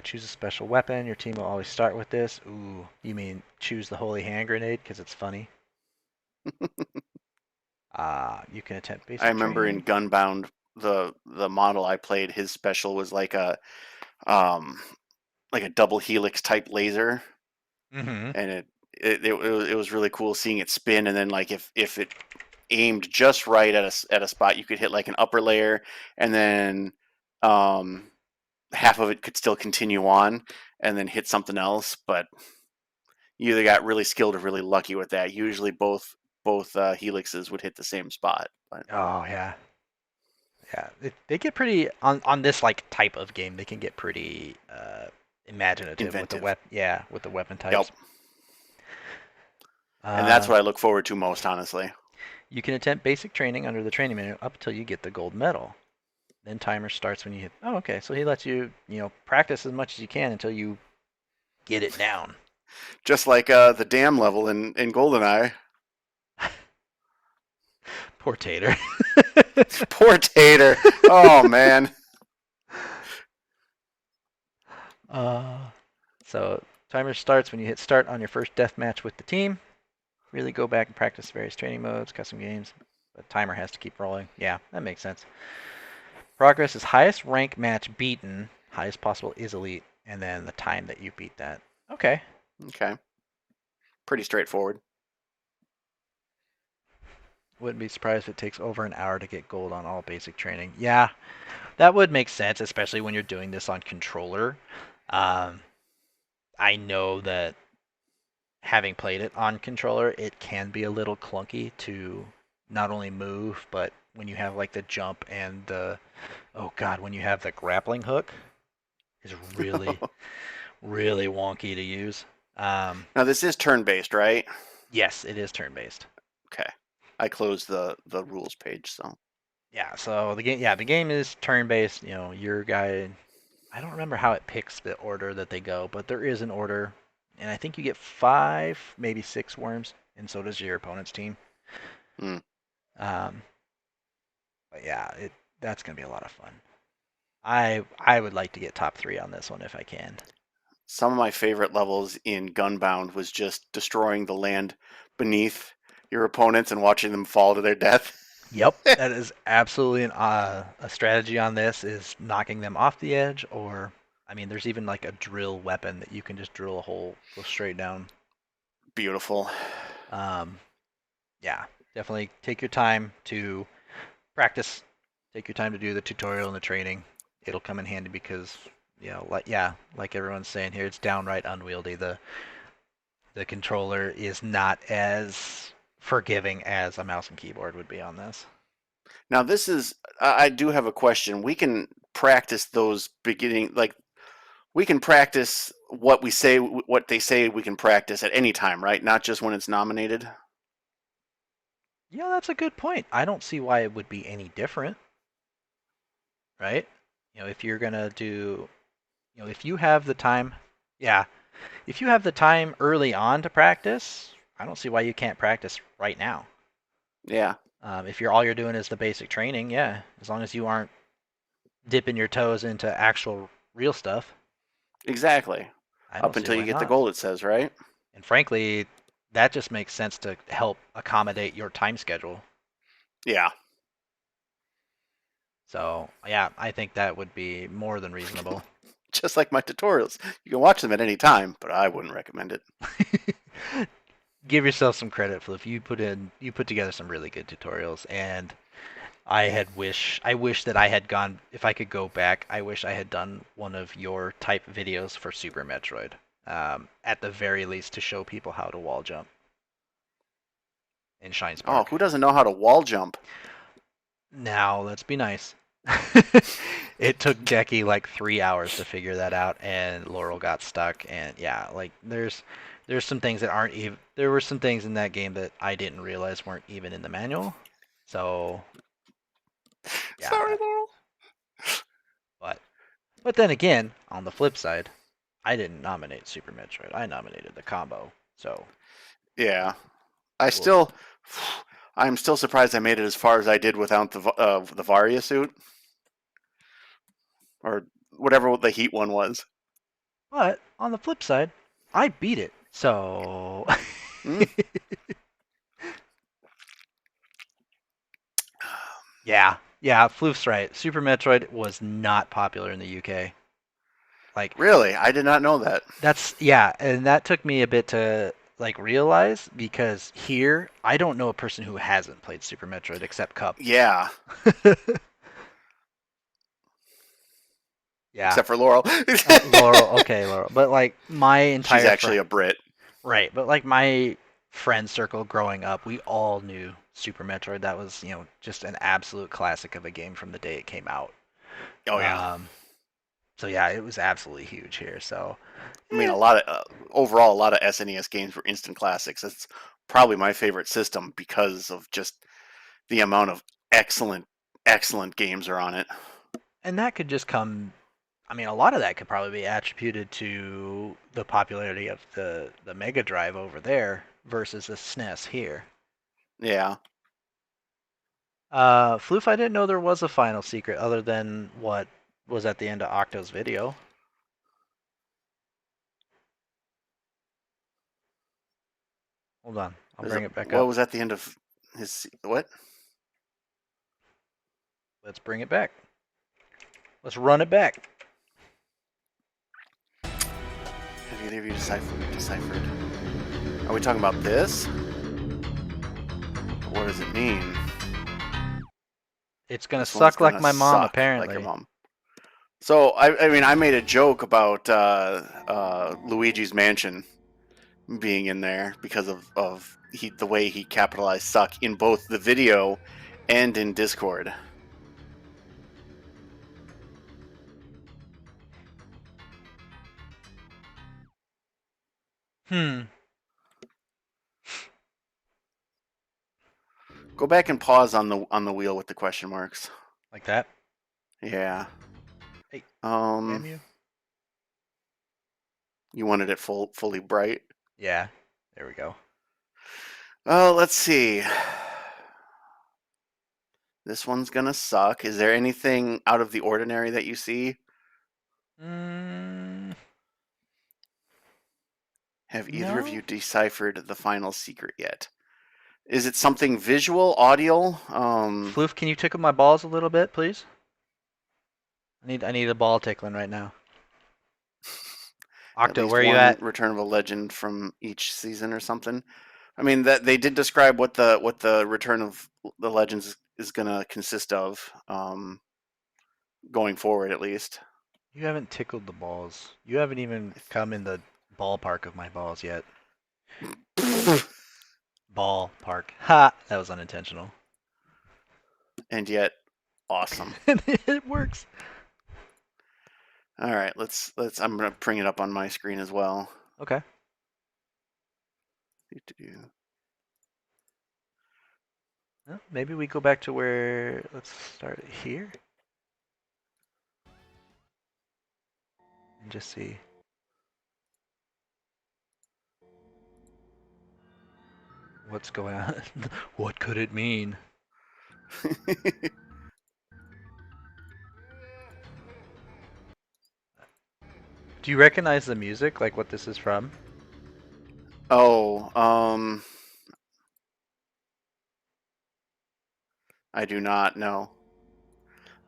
Choose a special weapon. Your team will always start with this. Ooh, you mean choose the holy hand grenade because it's funny. You can attempt I basic remember in training. Gunbound, the model I played, his special was um like a double helix type laser, Mm-hmm. and it was really cool seeing it spin, and then like if it aimed just right at a spot, you could hit like an upper layer, and then um half of it could still continue on, and then hit something else. But you either got really skilled or really lucky with that. Usually both helixes would hit the same spot. But Oh yeah, yeah. They get pretty on this like type of game. They can get pretty imaginative with the inventive. yeah, with the weapon Yep. types. And that's Uh, what I look forward to most, honestly. you can attempt basic training under the training menu up until you get the gold medal. Then timer starts when you hit. Oh, okay. So he lets you, practice as much as you can until you get it down. Just like the dam level in GoldenEye. Poor Tater. Poor Tater. Oh man. uh, so timer starts when you hit start on your first death match with the team. Really go back and practice various training modes, custom games. The timer has to keep rolling. Yeah, that makes sense. Progress is highest rank match beaten. Highest possible is elite, and then the time that you beat that. Okay. Okay. Pretty straightforward. Wouldn't be surprised if it takes over an hour to get gold on all basic training. Yeah, that would make sense, especially when you're doing this on controller. Um, I know that having played it on controller, it can be a little clunky to not only move, but when you have like the jump and the oh god, when you have the grappling hook is really really wonky to use. Um, Now this is turn based, right? yes, it is turn based. Okay. I closed the rules page, so Yeah, so the game is turn based. You know, your guy. I don't remember how it picks the order that they go, but there is an order, and I think you get 5, maybe 6 worms, and so does your opponent's team. hmm. Um, but yeah, that's gonna be a lot of fun. I would like to get top 3 on this one if I can. Some of my favorite levels in Gunbound was just destroying the land beneath your opponents and watching them fall to their death. Yep, that is absolutely a strategy on this is knocking them off the edge, or I mean, there's even like a drill weapon that you can just drill a hole, go straight down. Beautiful. Um, yeah, definitely take your time to practice. Take your time to do the tutorial and the training. It'll come in handy because like everyone's saying here, it's downright unwieldy. The controller is not as forgiving as a mouse and keyboard would be on this. Now this is I do have a question. We can practice those beginning like we can practice what they say we can practice at any time, right? Not just when it's nominated. Yeah, that's a good point. I don't see why it would be any different, right? You know, if you're gonna do, if you have the time, yeah, if you have the time early on to practice, I don't see why you can't practice right now. Yeah, If you're all you're doing is the basic training, yeah, as long as you aren't dipping your toes into actual real stuff, exactly. I Up don't see until you why get the not. goal, it says, right? And frankly, that just makes sense to help accommodate your time schedule. Yeah. So, yeah, I think that would be more than reasonable. Just like my tutorials. You can watch them at any time, but I wouldn't recommend it. Give yourself some credit, Flip. You put together some really good tutorials, and I wish that I had gone, if I could go back, I wish I had done one of your type videos for Super Metroid. At the very least, to show people how to wall jump in Shine Oh, Spark. who doesn't know how to wall jump? Now, let's be nice. It took Decky like 3 hours to figure that out, and Laurel got stuck. And yeah, like there's some things that aren't even. There were some things in that game that I didn't realize weren't even in the manual. So yeah, Sorry, Laurel. but but then again, on the flip side, I didn't nominate Super Metroid. I nominated the combo. So Yeah. I we'll. still, I'm still surprised I made it as far as I did without the Varia suit or whatever the heat one was. But on the flip side, I beat it. So Mm. yeah, Floof's right. Super Metroid was not popular in the UK. Like Really, I did not know that. that's yeah, and that took me a bit to like realize because here I don't know a person who hasn't played Super Metroid except Cup. Yeah, Yeah, except for Laurel. Laurel. Okay, Laurel. But like my She's entire actually a Brit. right, but like my friend circle growing up, we all knew Super Metroid. That was just an absolute classic of a game from the day it came out. Oh yeah. Um, so yeah, it was absolutely huge here. So I mean, eh, overall, a lot of SNES games were instant classics. It's probably my favorite system because of just the amount of excellent games are on it. and that could just come. I mean, a lot of that could probably be attributed to the popularity of the Mega Drive over there versus the SNES here. Yeah. Floof, I didn't know there was a final secret other than what was at the end of Octo's video. Hold on, I'll There's a, bring it back what up. was at the end of his what? Let's bring it back. Let's run it back. Have either of you deciphered? Are we talking about this? But what does it mean? It's gonna This one's suck like gonna my mom, suck like your apparently. mom. So I mean, I made a joke about Luigi's Mansion being in there because of the way he capitalized "suck" in both the video and in Discord. Hmm. Go back and pause on the wheel with the question marks. Like that? Yeah. Hey, Um, damn you. you wanted it fully bright. Yeah. There we go. Oh, let's see. This one's gonna suck. Is there anything out of the ordinary that you see? Mm, Have either of no. you deciphered the final secret yet? Is it something visual, audio? Floof, can you tickle my balls a little bit, please? I need a ball tickling right now. At Octo, least where are you one at? Return of a Legend from each season or something? I mean that they did describe what the Return of the Legends is gonna consist of, going forward at least. You haven't tickled the balls. You haven't even come in the ballpark of my balls yet. Ballpark. Ha! That was unintentional. And yet, awesome. It works. All right, let's. I'm gonna bring it up on my screen as well. Okay. Well, maybe we go back to where. Let's start it here and just see. What's going on? What could it mean? Do you recognize the music, like what this is from? Oh, I do not know.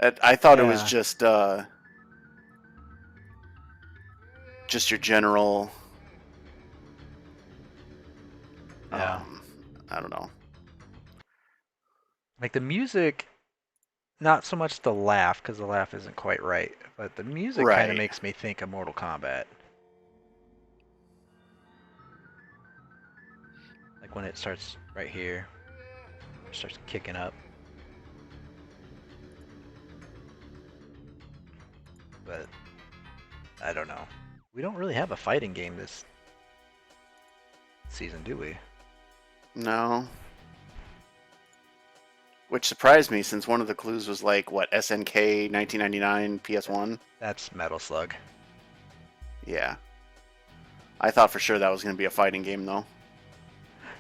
I thought it was Yeah, just your general. yeah. Um, I don't know. Like the music, not so much the laugh, because the laugh isn't quite right, but the music kind of Right. makes me think of Mortal Kombat. Like when it starts right here, starts kicking up. But I don't know. We don't really have a fighting game this season, do we? No. Which surprised me since one of the clues was like what SNK 1999 PS1. That's Metal Slug. Yeah. I thought for sure that was going to be a fighting game though.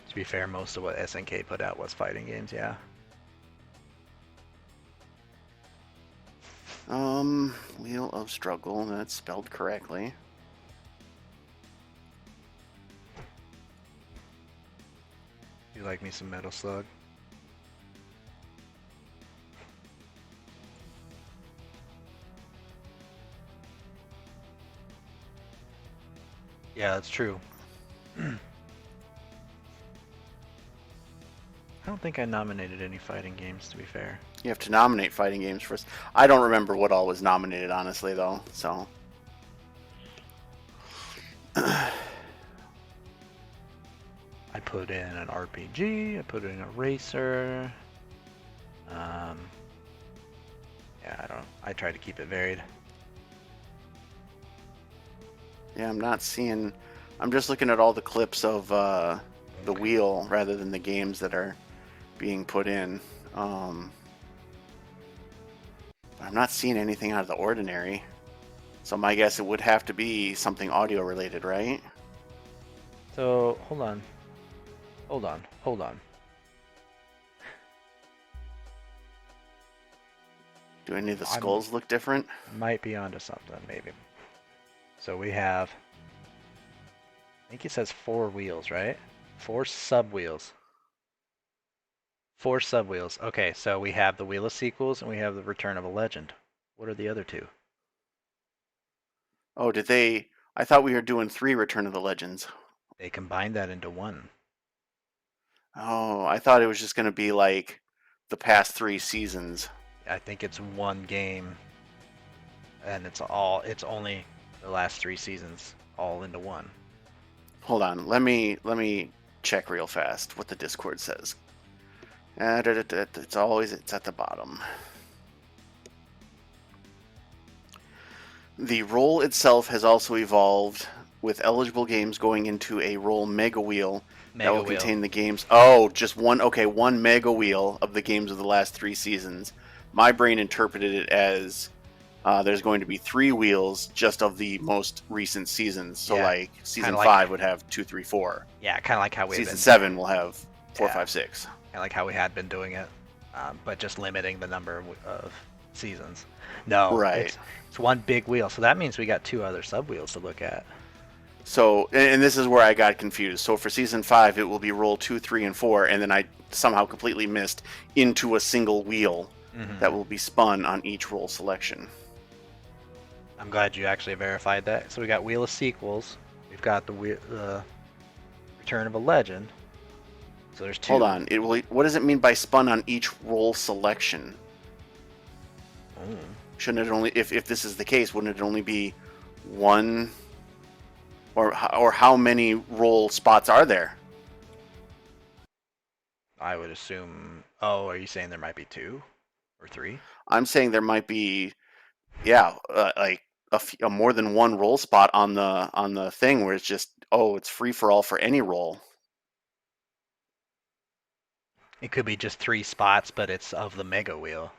To be fair, most of what SNK put out was fighting games, yeah. Wheel of Struggle. That's spelled correctly. You like me some Metal Slug? Yeah, that's true. I don't think I nominated any fighting games, to be fair. You have to nominate fighting games first. I don't remember what all was nominated, honestly, though. So. I put in an RPG, I put in a racer. Um, yeah, I don't. I try to keep it varied. Yeah, I'm not seeing. I'm just looking at all the clips of the wheel rather than the games that are being put in. I'm not seeing anything out of the ordinary. So my guess it would have to be something audio related, right? So hold on, hold on. Do any of the I skulls look different? might be onto something, maybe. So we have. I think it says 4 wheels, right? 4 sub wheels. 4 sub wheels. Okay, so we have the Wheel of Sequels and we have the Return of a Legend. What are the other two? Oh, did they? I thought we were doing 3 Return of the Legends. They combined that into one. Oh, I thought it was just going to be like the past 3 seasons. I think it's one game, and it's only the last 3 seasons all into one. Hold on, let me check real fast what the Discord says. It's at the bottom. The role itself has also evolved, with eligible games going into a role mega wheel that Mega will Wheel. contain the games. Oh, just one. Okay, one mega wheel of the games of the last 3 seasons. My brain interpreted it as there's going to be 3 wheels just of the most recent seasons. So, Yeah, like, kind season of like 5 would have 2, 3, 4. yeah, kind of like how we've Season been 7 will have 4, yeah, 5, 6. kind of like how we had been doing it, but just limiting the number of seasons. No, Right. it's one big wheel, so that means we got two other sub wheels to look at. So, and this is where I got confused. So for season 5, it will be roll 2, 3, and 4, and then I somehow completely missed into a single wheel that Hmm. will be spun on each roll selection. I'm glad you actually verified that. So we got Wheel of Sequels. We've got the Return of a Legend. So there's Hold two. on. It will. What does it mean by spun on each roll selection? Mm. Shouldn't it only, if this is the case, wouldn't it only be one, or how many roll spots are there? I would assume. Oh, are you saying there might be two or three? I'm saying there might be, yeah, like a more than one roll spot on the thing where it's just, oh, it's free for all for any roll. It could be just three spots, but it's of the Mega Wheel.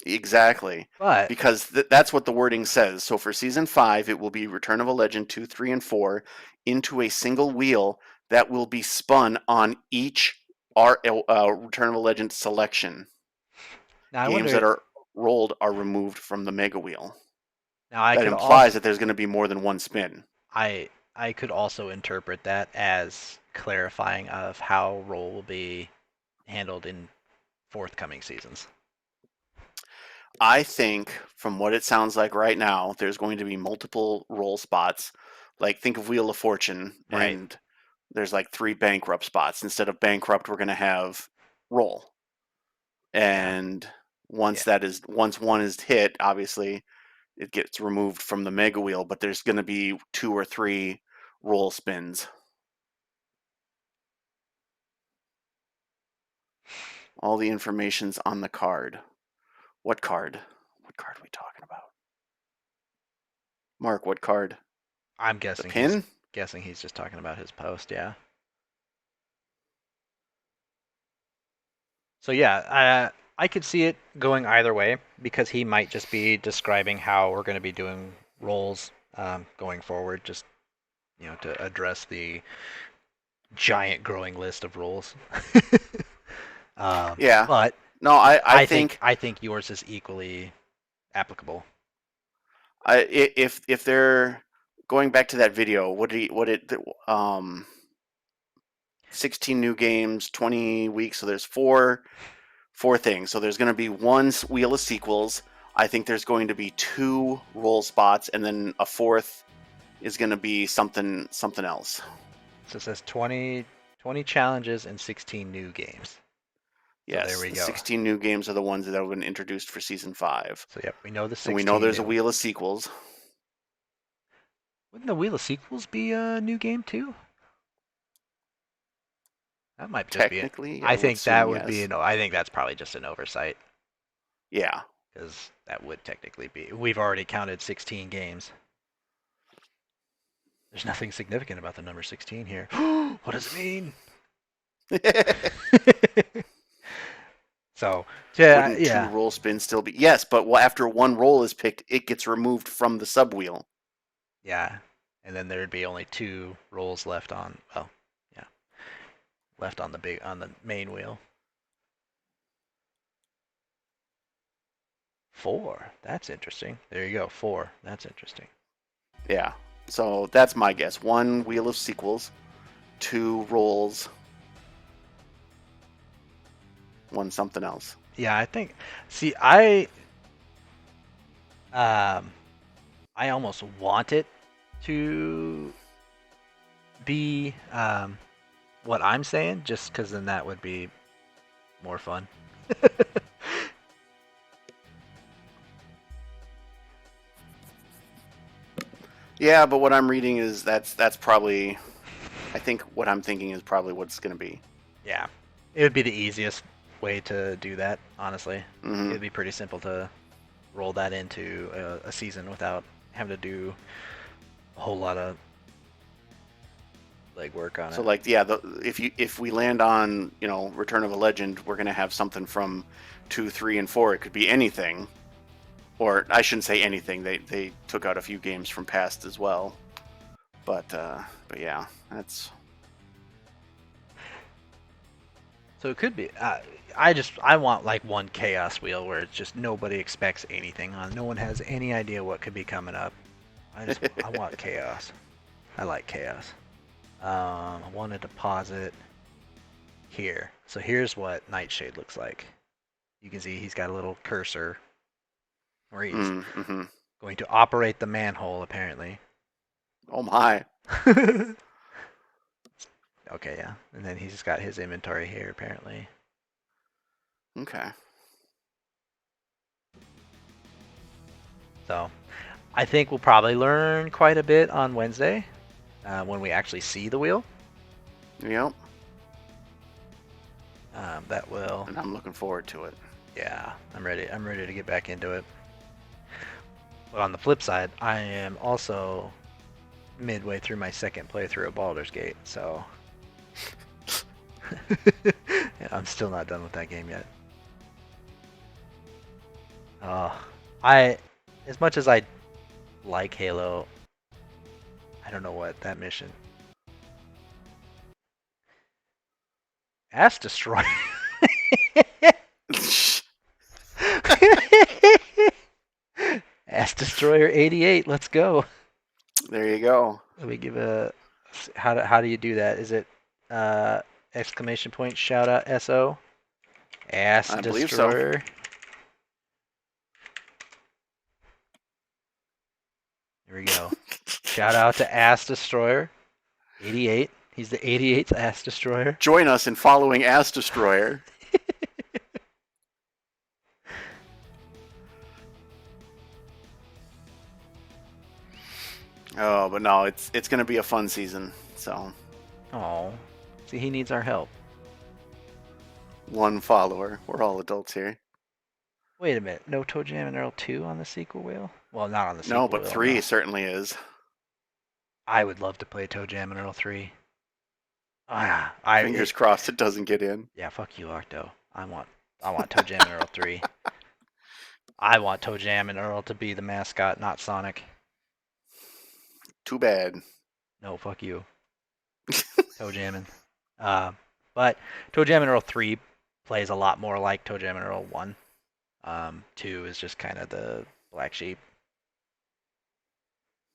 Exactly. But Because that's what the wording says. So for season 5, it will be Return of a Legend 2, 3, and 4 into a single wheel that will be spun on each Return of a Legend selection. now I Games wonder. that are rolled are removed from the Mega Wheel. Now I That could implies also. that there's going to be more than one spin. I could also interpret that as clarifying of how roll will be handled in forthcoming seasons. I think, from what it sounds like right now, there's going to be multiple roll spots. Like, think of Wheel of Fortune, Right. and there's like 3 bankrupt spots. Instead of bankrupt, we're going to have roll. Yeah. And Yeah. once one is hit, obviously it gets removed from the mega wheel, but there's going to be 2 or 3 roll spins. All the information's on the card. What card? What card are we talking about? Mark, what card? I'm The he's pin? guessing he's just talking about his post, yeah. So yeah, I could see it going either way because he might just be describing how we're going to be doing roles going forward, just to address the giant growing list of roles. Yeah. But No, I think I think yours is equally applicable. if they're going back to that video, um 16 new games, 20 weeks, so there's four things. So there's going to be one wheel of sequels. I think there's going to be 2 roll spots, and then a fourth is going to be something else. So it says 20 challenges and 16 new games. So there Yes, we the go. 16 new games are the ones that have been introduced for season 5, So yep, we know the and we know 16 there's a new. wheel of sequels. Wouldn't the Wheel of Sequels be a new game too? That might just be it. Technically, I I would think that assume would be yes. I think that's probably just an oversight Yeah. because that would technically be. We've already counted 16 games. There's nothing significant about the number 16 here. What does it mean? So, yeah, Wouldn't two yeah, roll spins still be? Yes, but after one roll is picked, it gets removed from the sub wheel. yeah. And then there'd be only two rolls left on, well, yeah, left on the main wheel. Four. That's interesting. There you go. Four. That's interesting. Yeah. So that's my guess. One wheel of sequels, 2 rolls, one something else. Yeah, I think. See, um, I almost want it to be what I'm saying, just because then that would be more fun. Yeah, but what I'm reading is that's probably. I think what I'm thinking is probably what it's going to be. Yeah, it would be the easiest way to do that. Honestly, it Hmm. would be pretty simple to roll that into a season without having to do a whole lot of legwork on So it. like, yeah, if we land on Return of a Legend, we're going to have something from 2, 3, and 4. It could be anything, or I shouldn't say anything. They took out a few games from past as well, but yeah, that's. So it could be. I want like one chaos wheel where it's just nobody expects anything on. No one has any idea what could be coming up. I want chaos. I like chaos. I want to deposit here. So here's what Nightshade looks like. You can see he's got a little cursor where he's Mm-hmm. going to operate the manhole apparently. Oh my. Okay, yeah. And then he's got his inventory here apparently. Okay. So I think we'll probably learn quite a bit on Wednesday when we actually see the wheel. Yep. That will, And I'm looking forward to it. yeah, I'm ready. I'm ready to get back into it. But on the flip side, I am also midway through my second playthrough of Baldur's Gate, so yeah, I'm still not done with that game yet. Oh, I, as much as I like Halo, I don't know what that mission. Ass Destroyer. Ass Destroyer 88. Let's go. There you go. Let me give a. How do you do that? Is it uh, exclamation point shout out SO? Ass I believe so. Destroyer. Here we go. Shout out to Ass Destroyer 88. He's the 88th Ass Destroyer. Join us in following Ass Destroyer. Oh, but no, it's going to be a fun season. So, Oh, see, he needs our help. one follower. We're all adults here. Wait a minute. No Toe Jam and Earl 2 on the sequel wheel? Well, not on the No, sequel but wheel, 3 no. certainly is. I would love to play Toe Jam and Earl 3. Fingers crossed it doesn't get in. Yeah, fuck you, Octo. I want Toe Jam and Earl 3. I want Toe Jam and Earl to be the mascot, not Sonic. Too bad. No, fuck you. Toe Jammin'. Uh, but Toe Jam and Earl 3 plays a lot more like Toe Jam and Earl 1. 2 is just kind of the black sheep.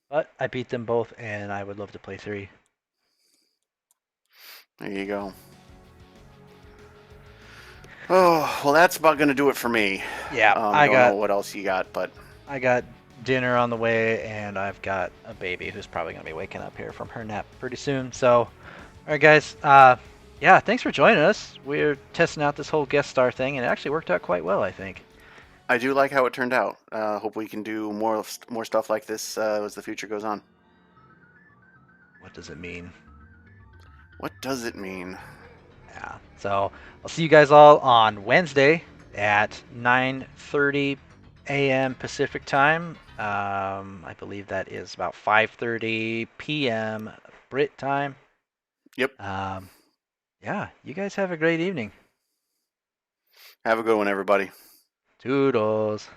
But I beat them both, and I would love to play 3. There you go. Oh, well, that's about going to do it for me. Yeah, I don't know what else you got, but I got dinner on the way, and I've got a baby who's probably going to be waking up here from her nap pretty soon. So, all right, guys. Yeah, thanks for joining us. We're testing out this whole guest star thing, and it actually worked out quite well, I think. I do like how it turned out. Hope we can do more stuff like this as the future goes on. What does it mean? What does it mean? Yeah. So I'll see you guys all on Wednesday at 9:30 a.m. Pacific time. I believe that is about 5:30 p.m. Brit time. Yep. Yeah. You guys have a great evening. Have a good one, everybody. Toodles.